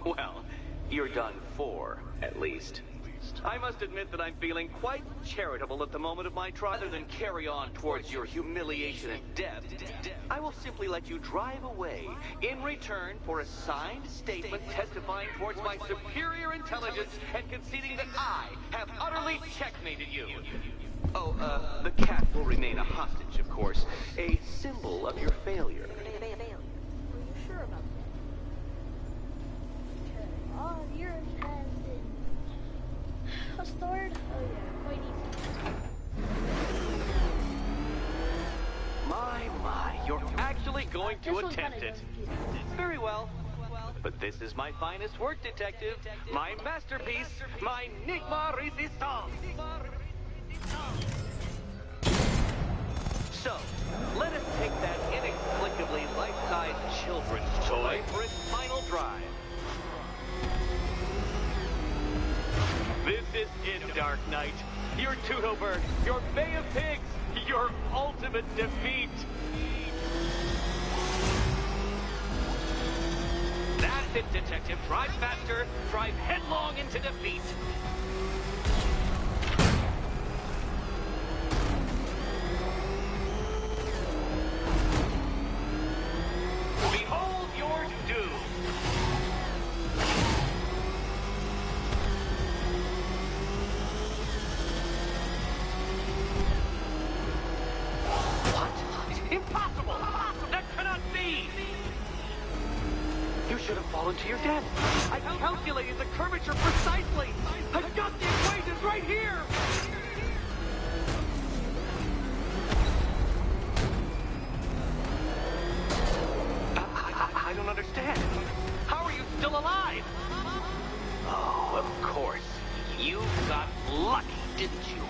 Well, you're done for, at least. I must admit that I'm feeling quite charitable at the moment of my trial. Rather than carry on towards your humiliation and death, I will simply let you drive away in return for a signed statement testifying towards my superior intelligence and conceding that I have utterly checkmated you. Oh, the cat will remain a hostage, of course. A symbol of your failure. Are you sure about that? Okay, all of yours has been... What's the word? Oh yeah, quite easy. My, you're actually going to This one attempt kinda it. does confuse me. Very well. But this is my finest work, detective. My masterpiece, my Enigma Resistance. So, let us take that inexplicably life-size children's toy for its final drive. This is it, Dark Knight. Your Toodlebird, your Bay of Pigs, your ultimate defeat. That's it, detective. Drive faster, drive headlong into defeat. Behold your doom. What? Impossible! That cannot be! You should have fallen to your death. I calculated the curvature precisely. I've got the equations right here. I don't understand. How are you still alive? Oh, of course. You got lucky, didn't you?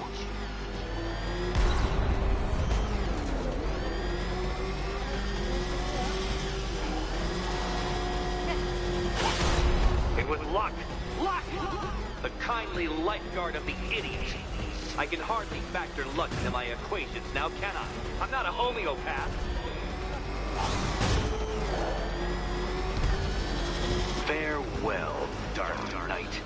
It was luck. Luck! The kindly lifeguard of the idiot. I can hardly factor luck into my equations now, can I? I'm not a homeopath. Farewell, Dark Knight.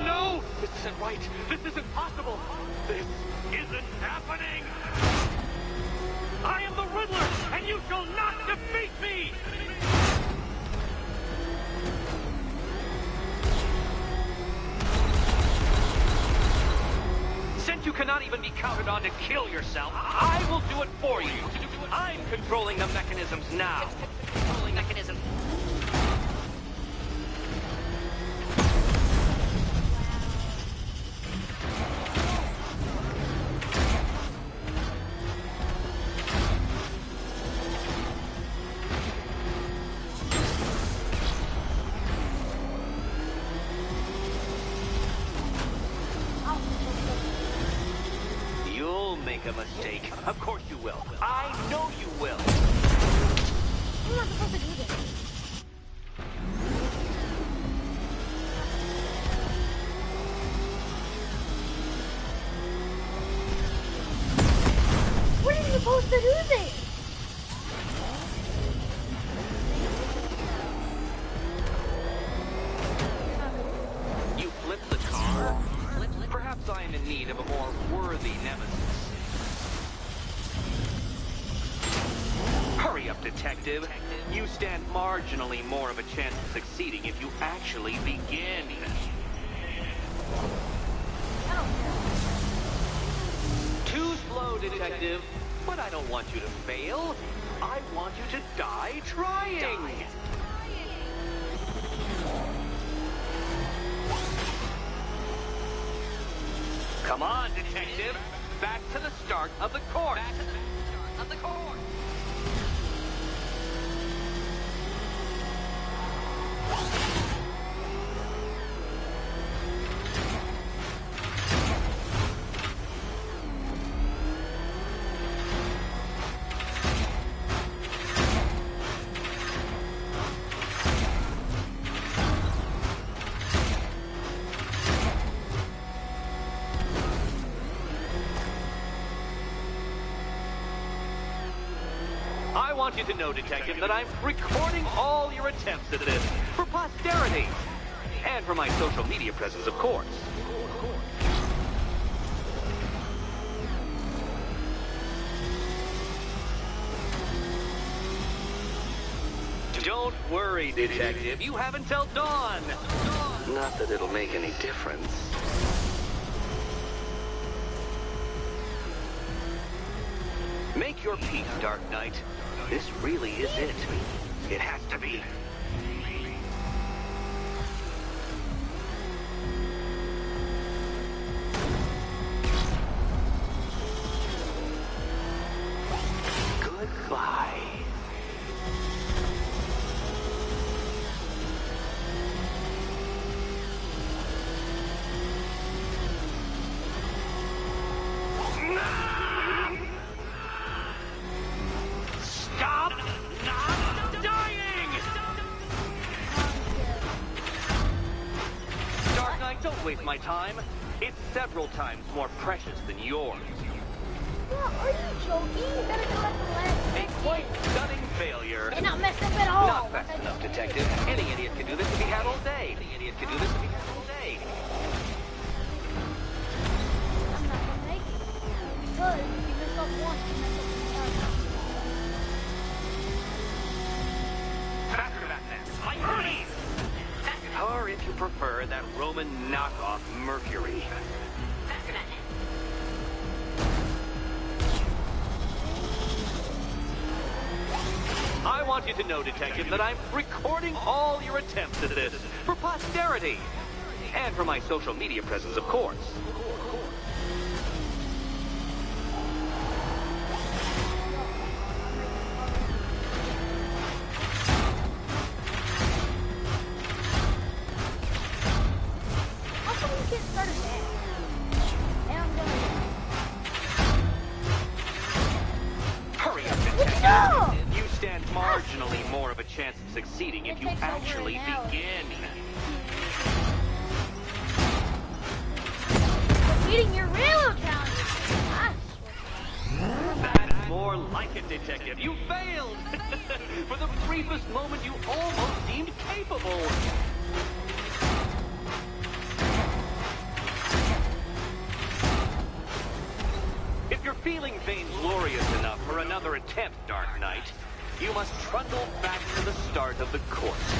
No! This isn't right. This isn't possible. This isn't happening. I am the Ridler, and you shall not defeat me! Since you cannot even be counted on to kill yourself, I will do it for you. I'm controlling the mechanisms now. Controlling mechanisms. You'll make a mistake. Of course you will. I know you will. I'm not supposed to do this. What are you supposed to do this? You flipped the car? Perhaps I am in need of a more worthy nemesis. Hurry up, detective. You stand marginally more of a chance of succeeding if you actually begin. Too slow, detective. But I don't want you to fail. I want you to die trying. Come on, detective. Back to the start of the course. Back to the start of the course. I want you to know, detective, that I'm recording all your attempts at this for posterity. And for my social media presence, of course. Don't worry, detective. You have until dawn. Not that it'll make any difference. Make your peace, Dark Knight. This really is it. It has to be. Goodbye. Stop not dying! Dark Knight, don't waste my time. It's several times more precious than yours. Are you joking? You better do like the last A quite stunning failure. and not mess up at all. Not fast enough, detective. Any idiot can do this if he had all day. Any idiot can do this if he had all day. I'm not gonna make it. Because if you mess up once, you mess up the entire time. Faster back there. Like Hermes! Or if you prefer, that Roman knockoff Mercury. I want you to know, detective, that I'm recording all your attempts at this for posterity. And for my social media presence, of course. How come we can't start it now? And I'm gonna... Hurry up, detective. You stand marginally more of a chance of succeeding if you It takes over actually an hour. begin. Completing your railroad challenge. That's more like it, Detective. You failed! For the briefest moment, you almost seemed capable. If you're feeling vainglorious enough for another attempt, Dark Knight, you must trundle back to the start of the course.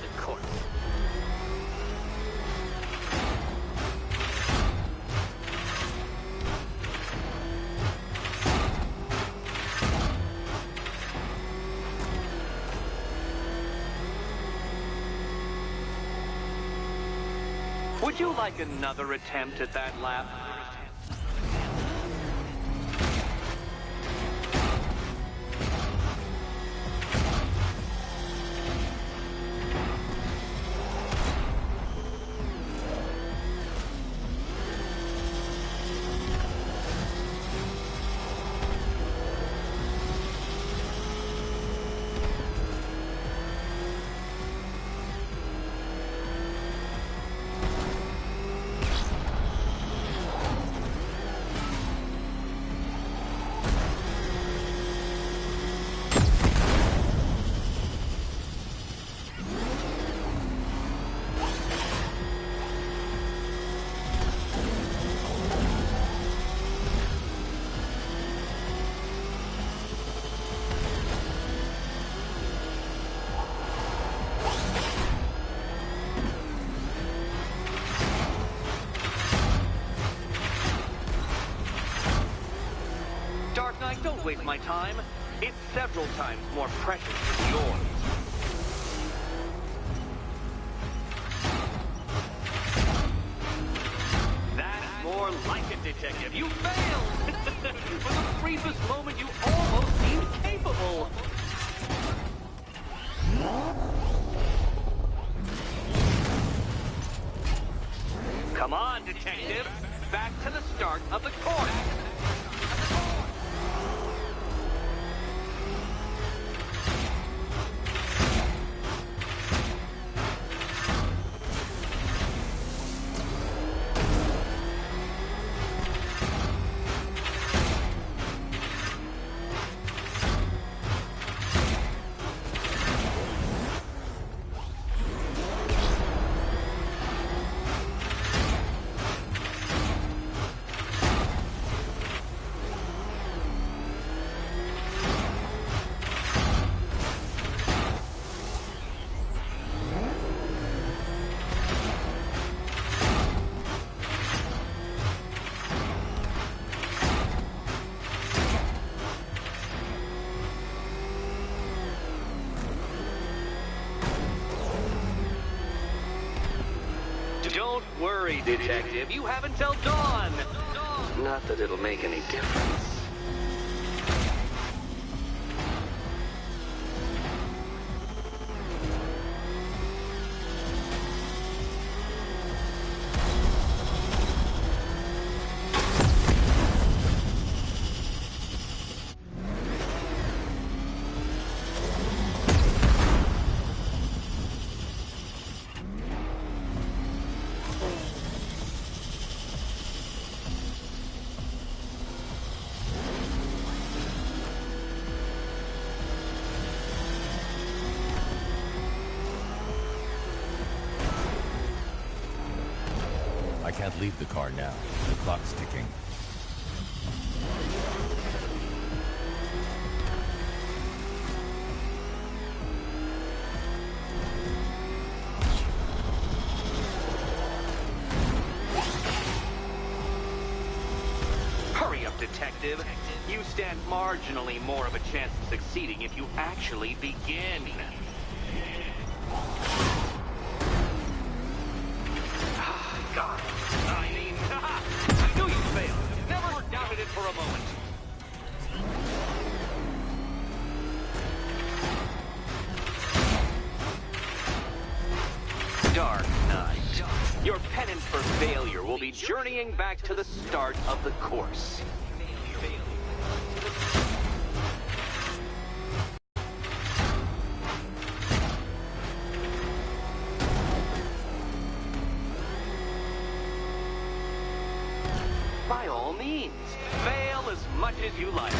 The course. Would you like another attempt at that lap? Dark Knight, don't waste my time. It's several times more precious than yours. That's more like it, Detective. You failed! For the briefest moment, you almost seemed capable. Come on, Detective. Back to the start of the course. Don't worry, Detective. You have until dawn. Not that it'll make any difference. I can't leave the car now. The clock's ticking. Hurry up, Detective. You stand marginally more of a chance of succeeding if you actually begin. God. I mean, I knew you'd fail. Never doubted it for a moment. Dark Knight. Your penance for failure will be journeying back to the start of the course. by all means, fail as much as you like.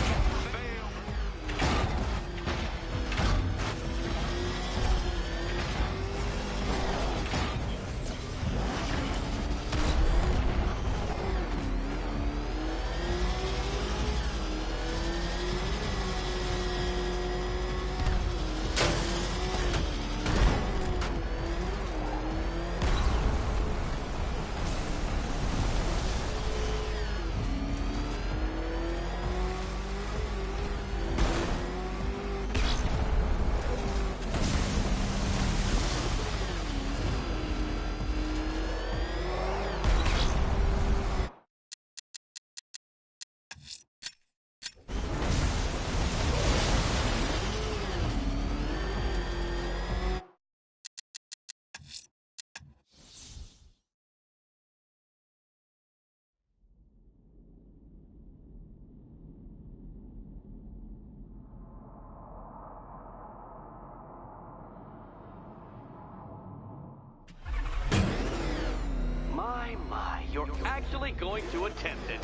My, you're actually going to attempt it.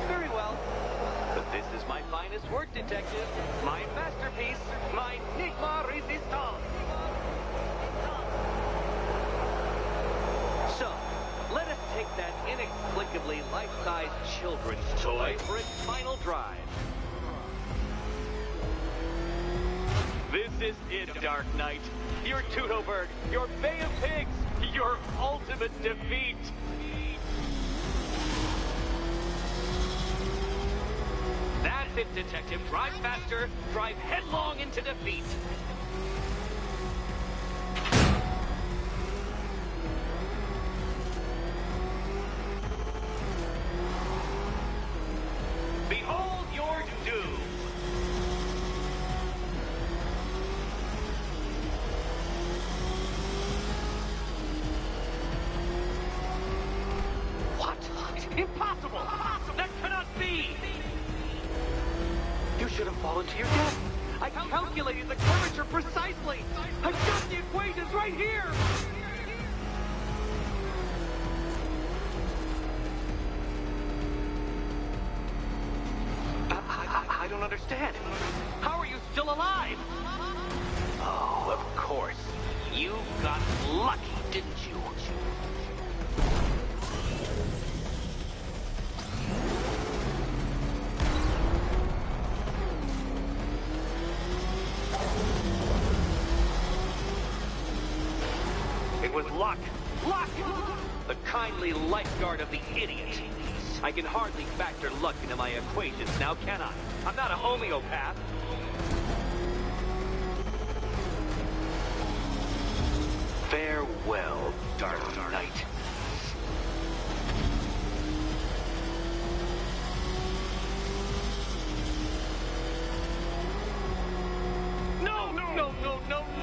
Very well. But this is my finest work, detective. My masterpiece, my Enigma Resistance. So, let us take that inexplicably life-sized children's toy for its final drive. This is it, Dark Knight. Your Tudoberg, your Bay of Pigs, your ultimate defeat. That's it, Detective. Drive faster, drive headlong into defeat. Behold your doom. Impossible! That cannot be! You should have fallen to your death. I calculated the curvature precisely. I've got the equations right here! I don't understand. How are you still alive? Oh, of course. You got lucky, didn't you? It was luck. Luck! The kindly lifeguard of the idiot. I can hardly factor luck into my equations now, can I? I'm not a homeopath. Farewell, Dark Knight.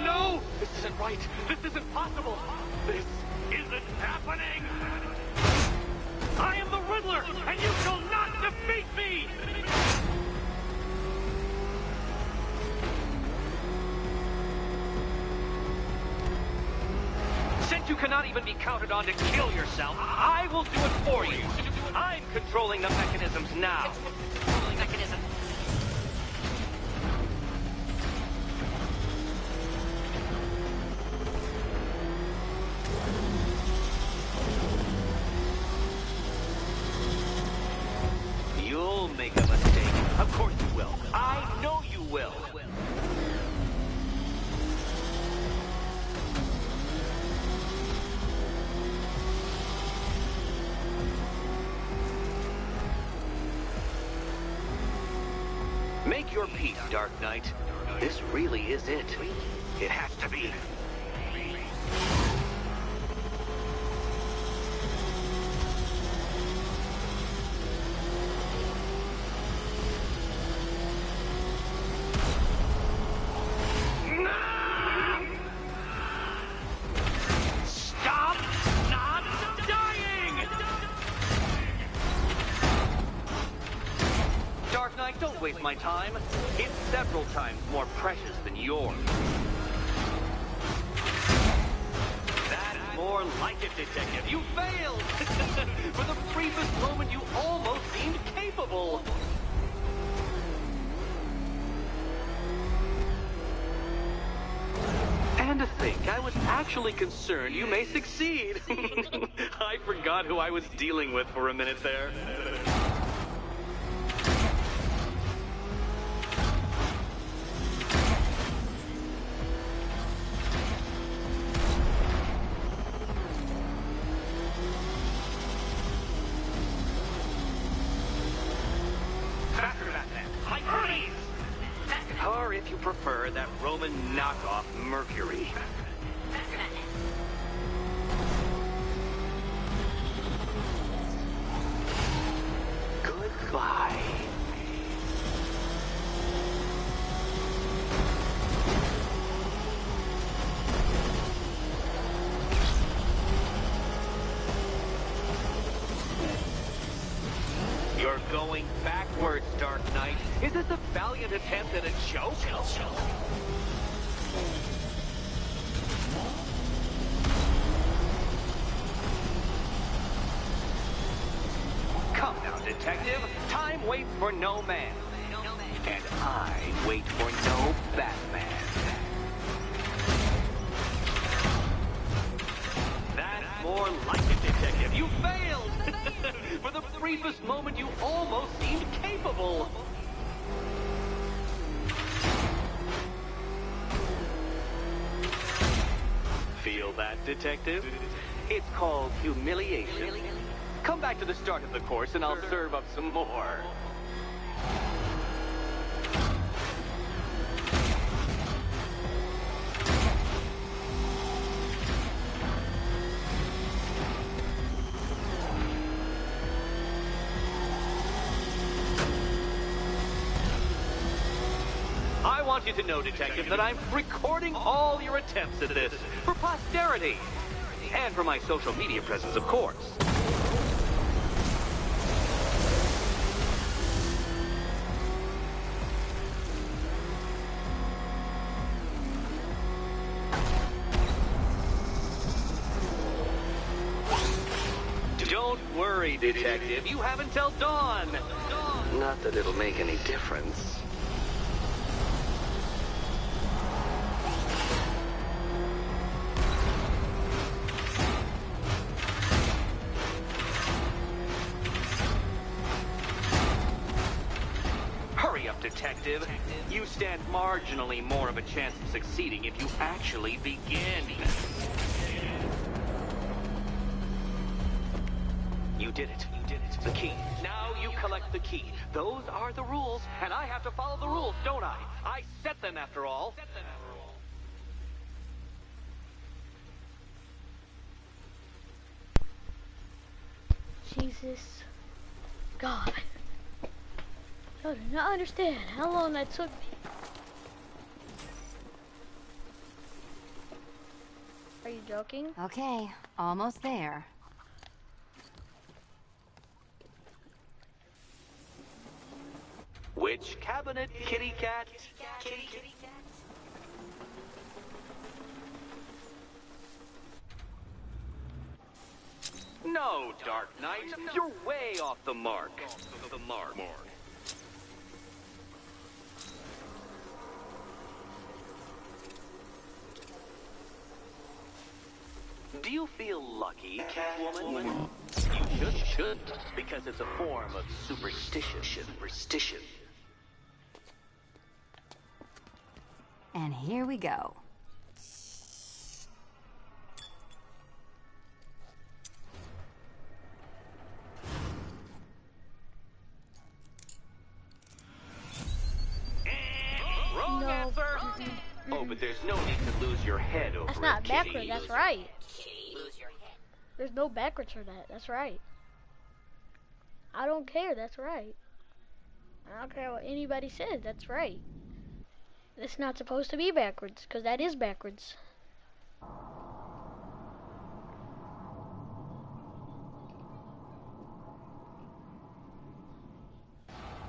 No! This isn't right. This isn't possible. This isn't happening. I am the Ridler, and you shall not defeat me! Since you cannot even be counted on to kill yourself, I will do it for you. I'm controlling the mechanisms now. You'll make a mistake. Of course you will. I know you will. Make your peace, Dark Knight. This really is it. It has to be. Stop not dying! Dark Knight, don't waste my time. It's several times more precious than yours. That's more more like it, Detective. You failed! For the briefest moment, you almost seemed capable. And to think, I was actually concerned you may succeed. I forgot who I was dealing with for a minute there. Or if you prefer, that Roman knockoff Mercury. Goodbye. You're going backwards, Dark Knight. Is this a valiant attempt at a joke? Come now, Detective. Time waits for no man. And I wait for no Batman. That's more like it, Detective. You failed! For the briefest moment, you almost seemed capable. Feel that, Detective? It's called humiliation. Come back to the start of the course and I'll serve up some more. I want you to know, Detective, that I'm recording all your attempts at this for posterity. And for my social media presence, of course. Don't worry, Detective. You have until dawn. Not that it'll make any difference. Hurry up, Detective. You stand marginally more of a chance of succeeding if you actually begin. You did it. You did it. The key. Now you collect the key. Those are the rules, and I have to follow the rules, don't I? I set them after all. Jesus. God. I do not understand how long that took me. Are you joking? Okay, almost there. Which cabinet, kitty cat? Kitty cat. No, Dark Knight. You're way off the mark. The mark. Do you feel lucky, Catwoman? You should, because it's a form of superstition. And here we go. Wrong answer. Oh, but there's no need to lose your head over That's not it, backward, Kitty. that's right. There's no backwards for that, that's right. I don't care, that's right. I don't care what anybody says, that's right. It's not supposed to be backwards, because that is backwards.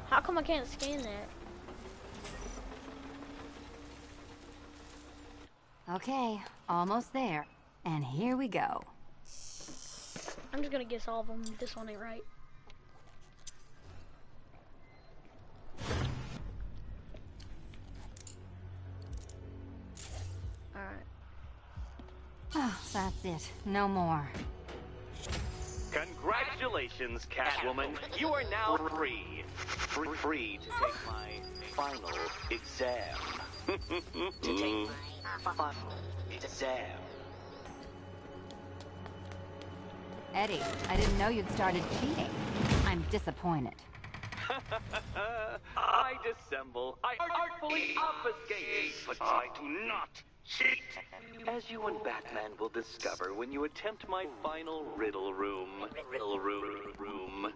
How come I can't scan that? Okay, almost there. And here we go. I'm just gonna guess all of them. This one ain't right. Alright. Oh, that's it. No more. Congratulations, Catwoman. You are now free. Free to take my final exam. To take my final exam. Eddie, I didn't know you'd started cheating. I'm disappointed. I dissemble. I artfully obfuscate. But I do not cheat. As you and Batman will discover when you attempt my final riddle room. Riddle room.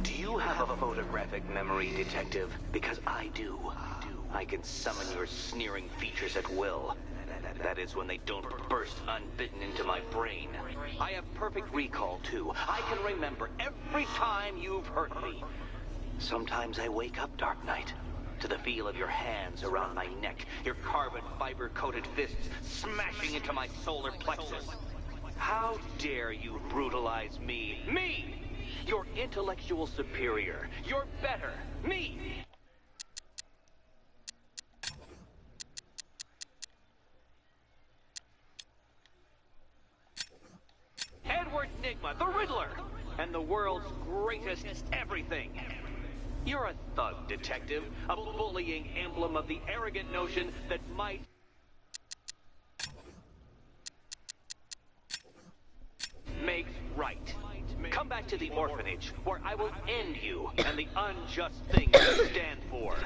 Do you have a photographic memory, Detective? Because I do. I can summon your sneering features at will. That is when they don't burst unbidden into my brain. I have perfect recall, too. I can remember every time you've hurt me. Sometimes I wake up, Dark Knight, to the feel of your hands around my neck, your carbon fiber-coated fists smashing into my solar plexus. How dare you brutalize me? Me! Your intellectual superior. You're better. Me! Edward Nygma, the Riddler, and the world's greatest everything. You're a thug, Detective, a bullying emblem of the arrogant notion that might makes right. Come back to the orphanage, where I will end you and the unjust things you stand for.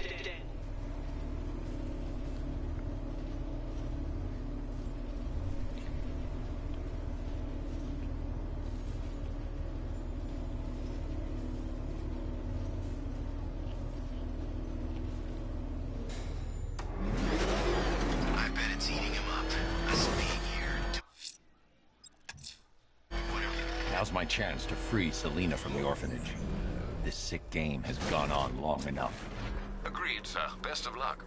Now's my chance to free Selina from the orphanage. This sick game has gone on long enough. Agreed, sir. Best of luck.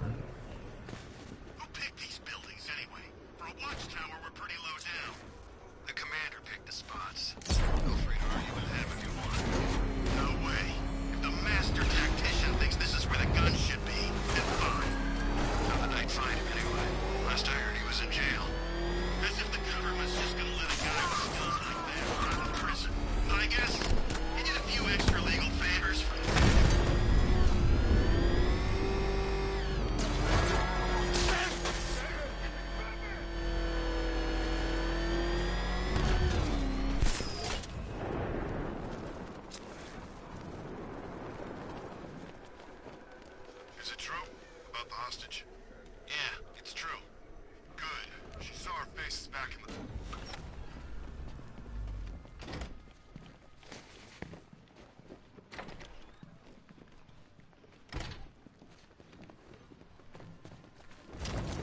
Who picked these buildings anyway? For a watchtower, we're pretty low down. The commander picked the spots. Feel free to argue with him if you want. No way. If the master tactician thinks this is where the gun should be, then fine. Not that I'd find him anyway. Last I heard he was in jail. As if the government's just gonna let a guy with skills like that rot in prison. But I guess he did a few extra legal favors for the Is it true? About the hostage? Yeah, it's true. Good. She saw our faces back in the...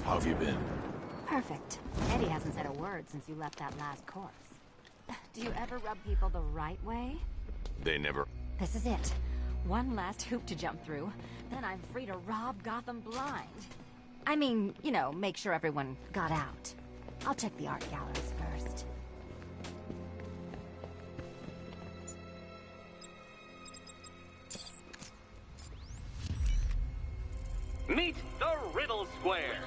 How have you been? Perfect. Eddie hasn't said a word since you left that last corpse. Do you ever rub people the right way? They never... This is it. One last hoop to jump through. Then I'm free to rob Gotham blind. I mean, you know, make sure everyone got out. I'll check the art galleries first. Meet the Riddle Square,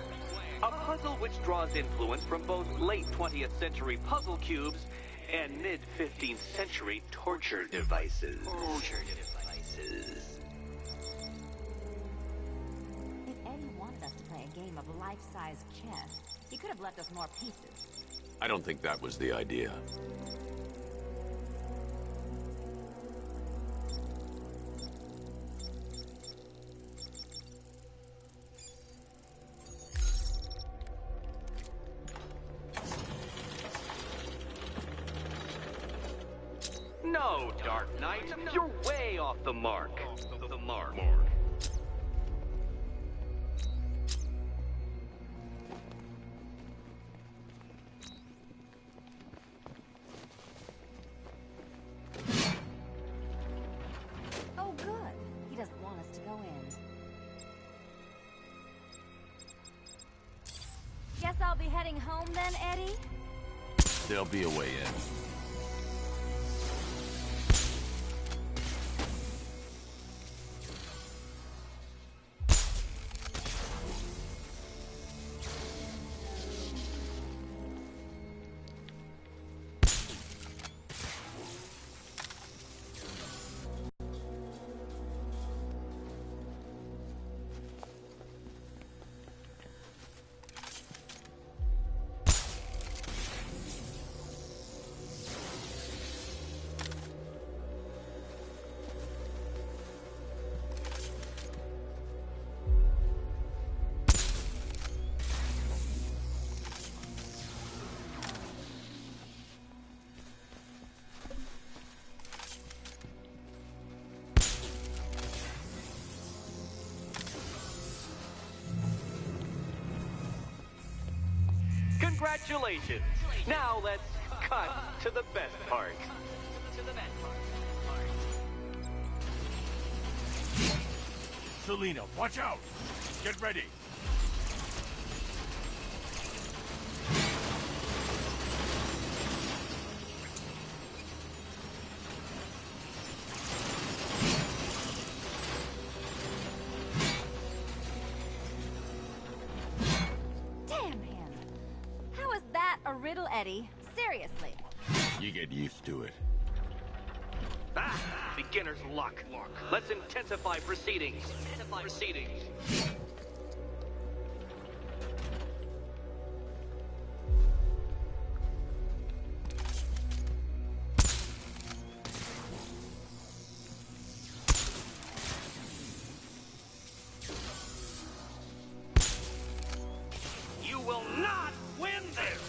a puzzle which draws influence from both late 20th century puzzle cubes and mid-15th century torture devices. If Eddie wanted us to play a game of life-size chess, he could have left us more pieces. I don't think that was the idea. No, Dark Knight, you're way off the mark. The mark. be heading home then, Eddie? There'll be a way in. Congratulations! Now let's cut to the best part. Selena, watch out! Get ready! A riddle, Eddie. Seriously. You get used to it. Ah! Beginner's luck. Let's intensify proceedings. You will not win this!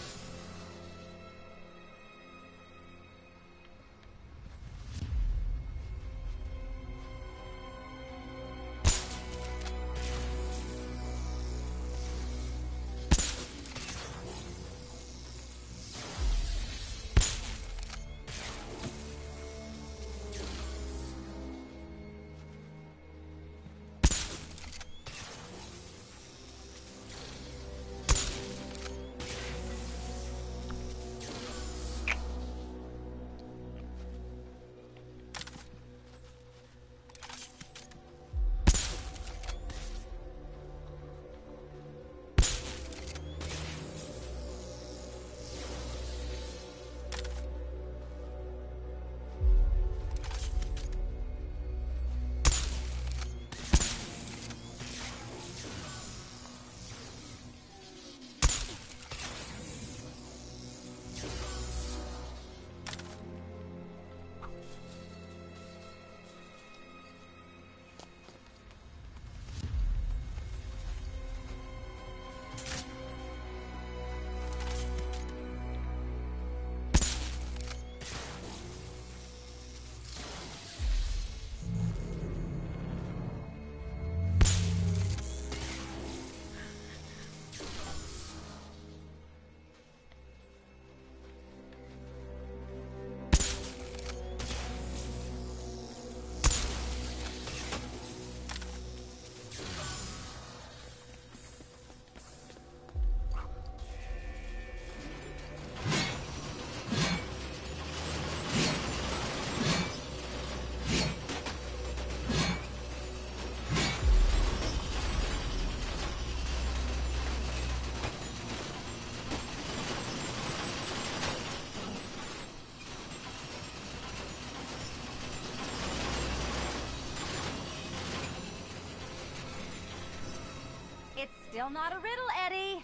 It's still not a riddle, Eddie.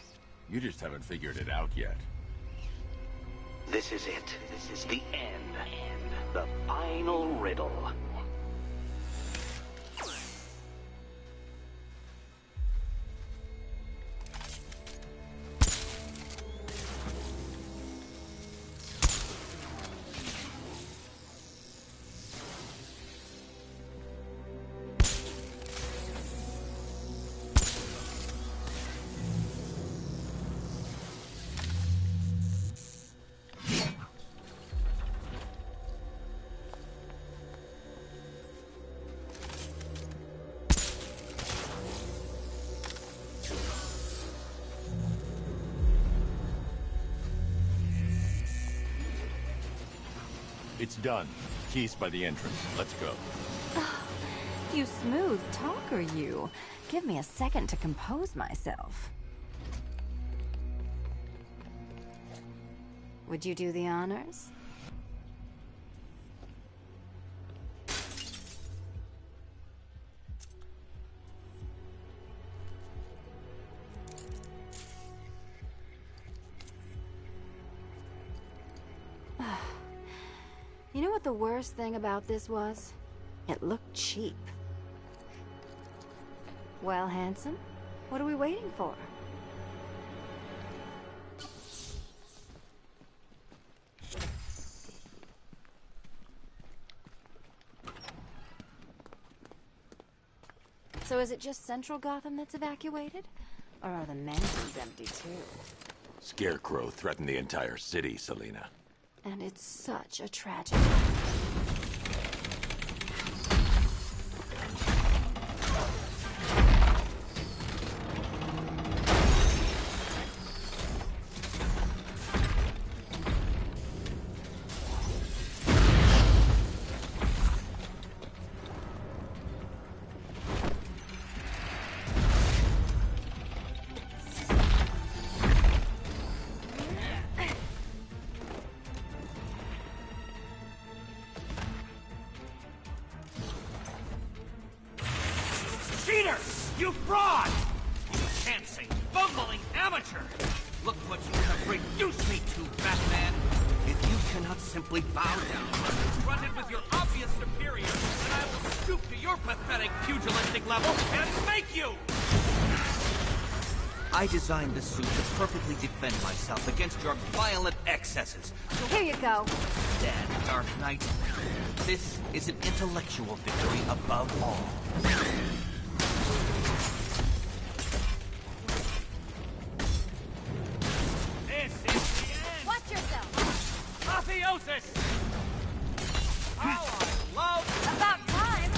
You just haven't figured it out yet. This is it. This is the end. The final riddle. It's done. Keys by the entrance. Let's go. You smooth talker, you. Give me a second to compose myself. Would you do the honors? You know what the worst thing about this was? It looked cheap. Well, handsome, what are we waiting for? So is it just central Gotham that's evacuated? Or are the mansions empty too? Scarecrow threatened the entire city, Selina. And it's such a tragedy. Cheater! You fraud! You chancing, bumbling amateur! Look what you have reduced me to, Batman! If you cannot simply bow down when confronted with your obvious superior, then I will stoop to your pathetic pugilistic level and make you! I designed this suit to perfectly defend myself against your violent excesses. Here you go. Then, Dark Knight, this is an intellectual victory above all. This is the end! Watch yourself! Apotheosis! How I love... About time!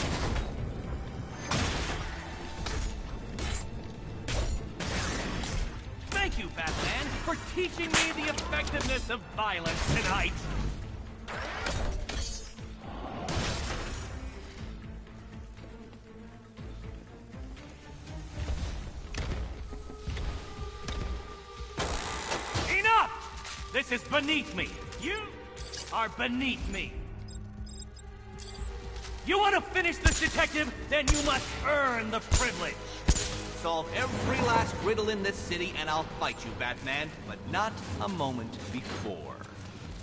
Thank you, Batman, for teaching me the effectiveness of violence tonight! Enough! This is beneath me. You are beneath me. You want to finish this, detective? Then you must earn the privilege. Solve every last riddle in this city and I'll fight you, Batman, but not a moment before.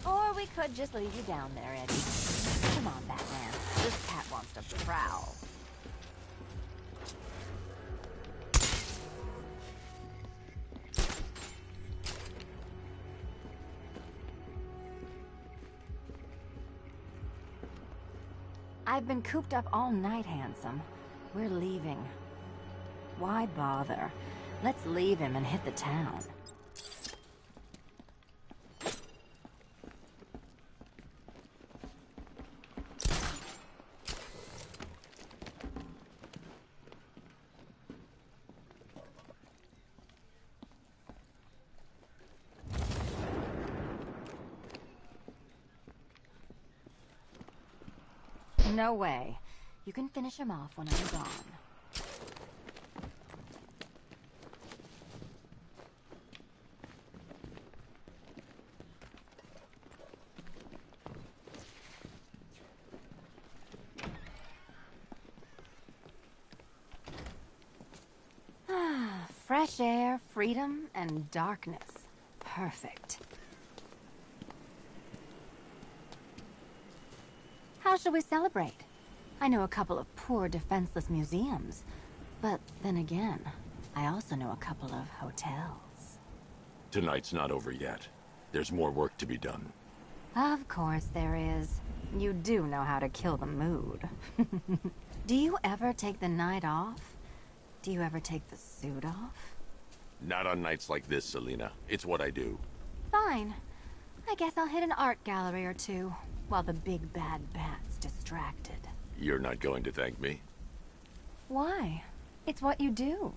Or we could just leave you down there, Eddie. Come on, Batman. This cat wants to prowl. I've been cooped up all night, handsome. We're leaving. Why bother? Let's leave him and hit the town. No way. You can finish him off when I'm gone. Fresh air, freedom, and darkness. Perfect. How shall we celebrate? I know a couple of poor, defenseless museums. But then again, I also know a couple of hotels. Tonight's not over yet. There's more work to be done. Of course there is. You do know how to kill the mood. Do you ever take the night off? Do you ever take the suit off? Not on nights like this, Selina. It's what I do. Fine. I guess I'll hit an art gallery or two, while the big bad bat's distracted. You're not going to thank me? Why? It's what you do.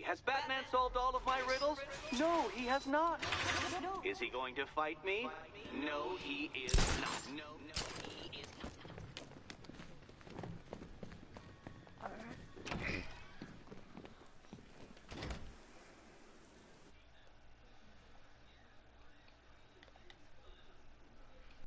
has Batman solved all of my riddles? No, he has not. Is he going to fight me? No, he is not. No.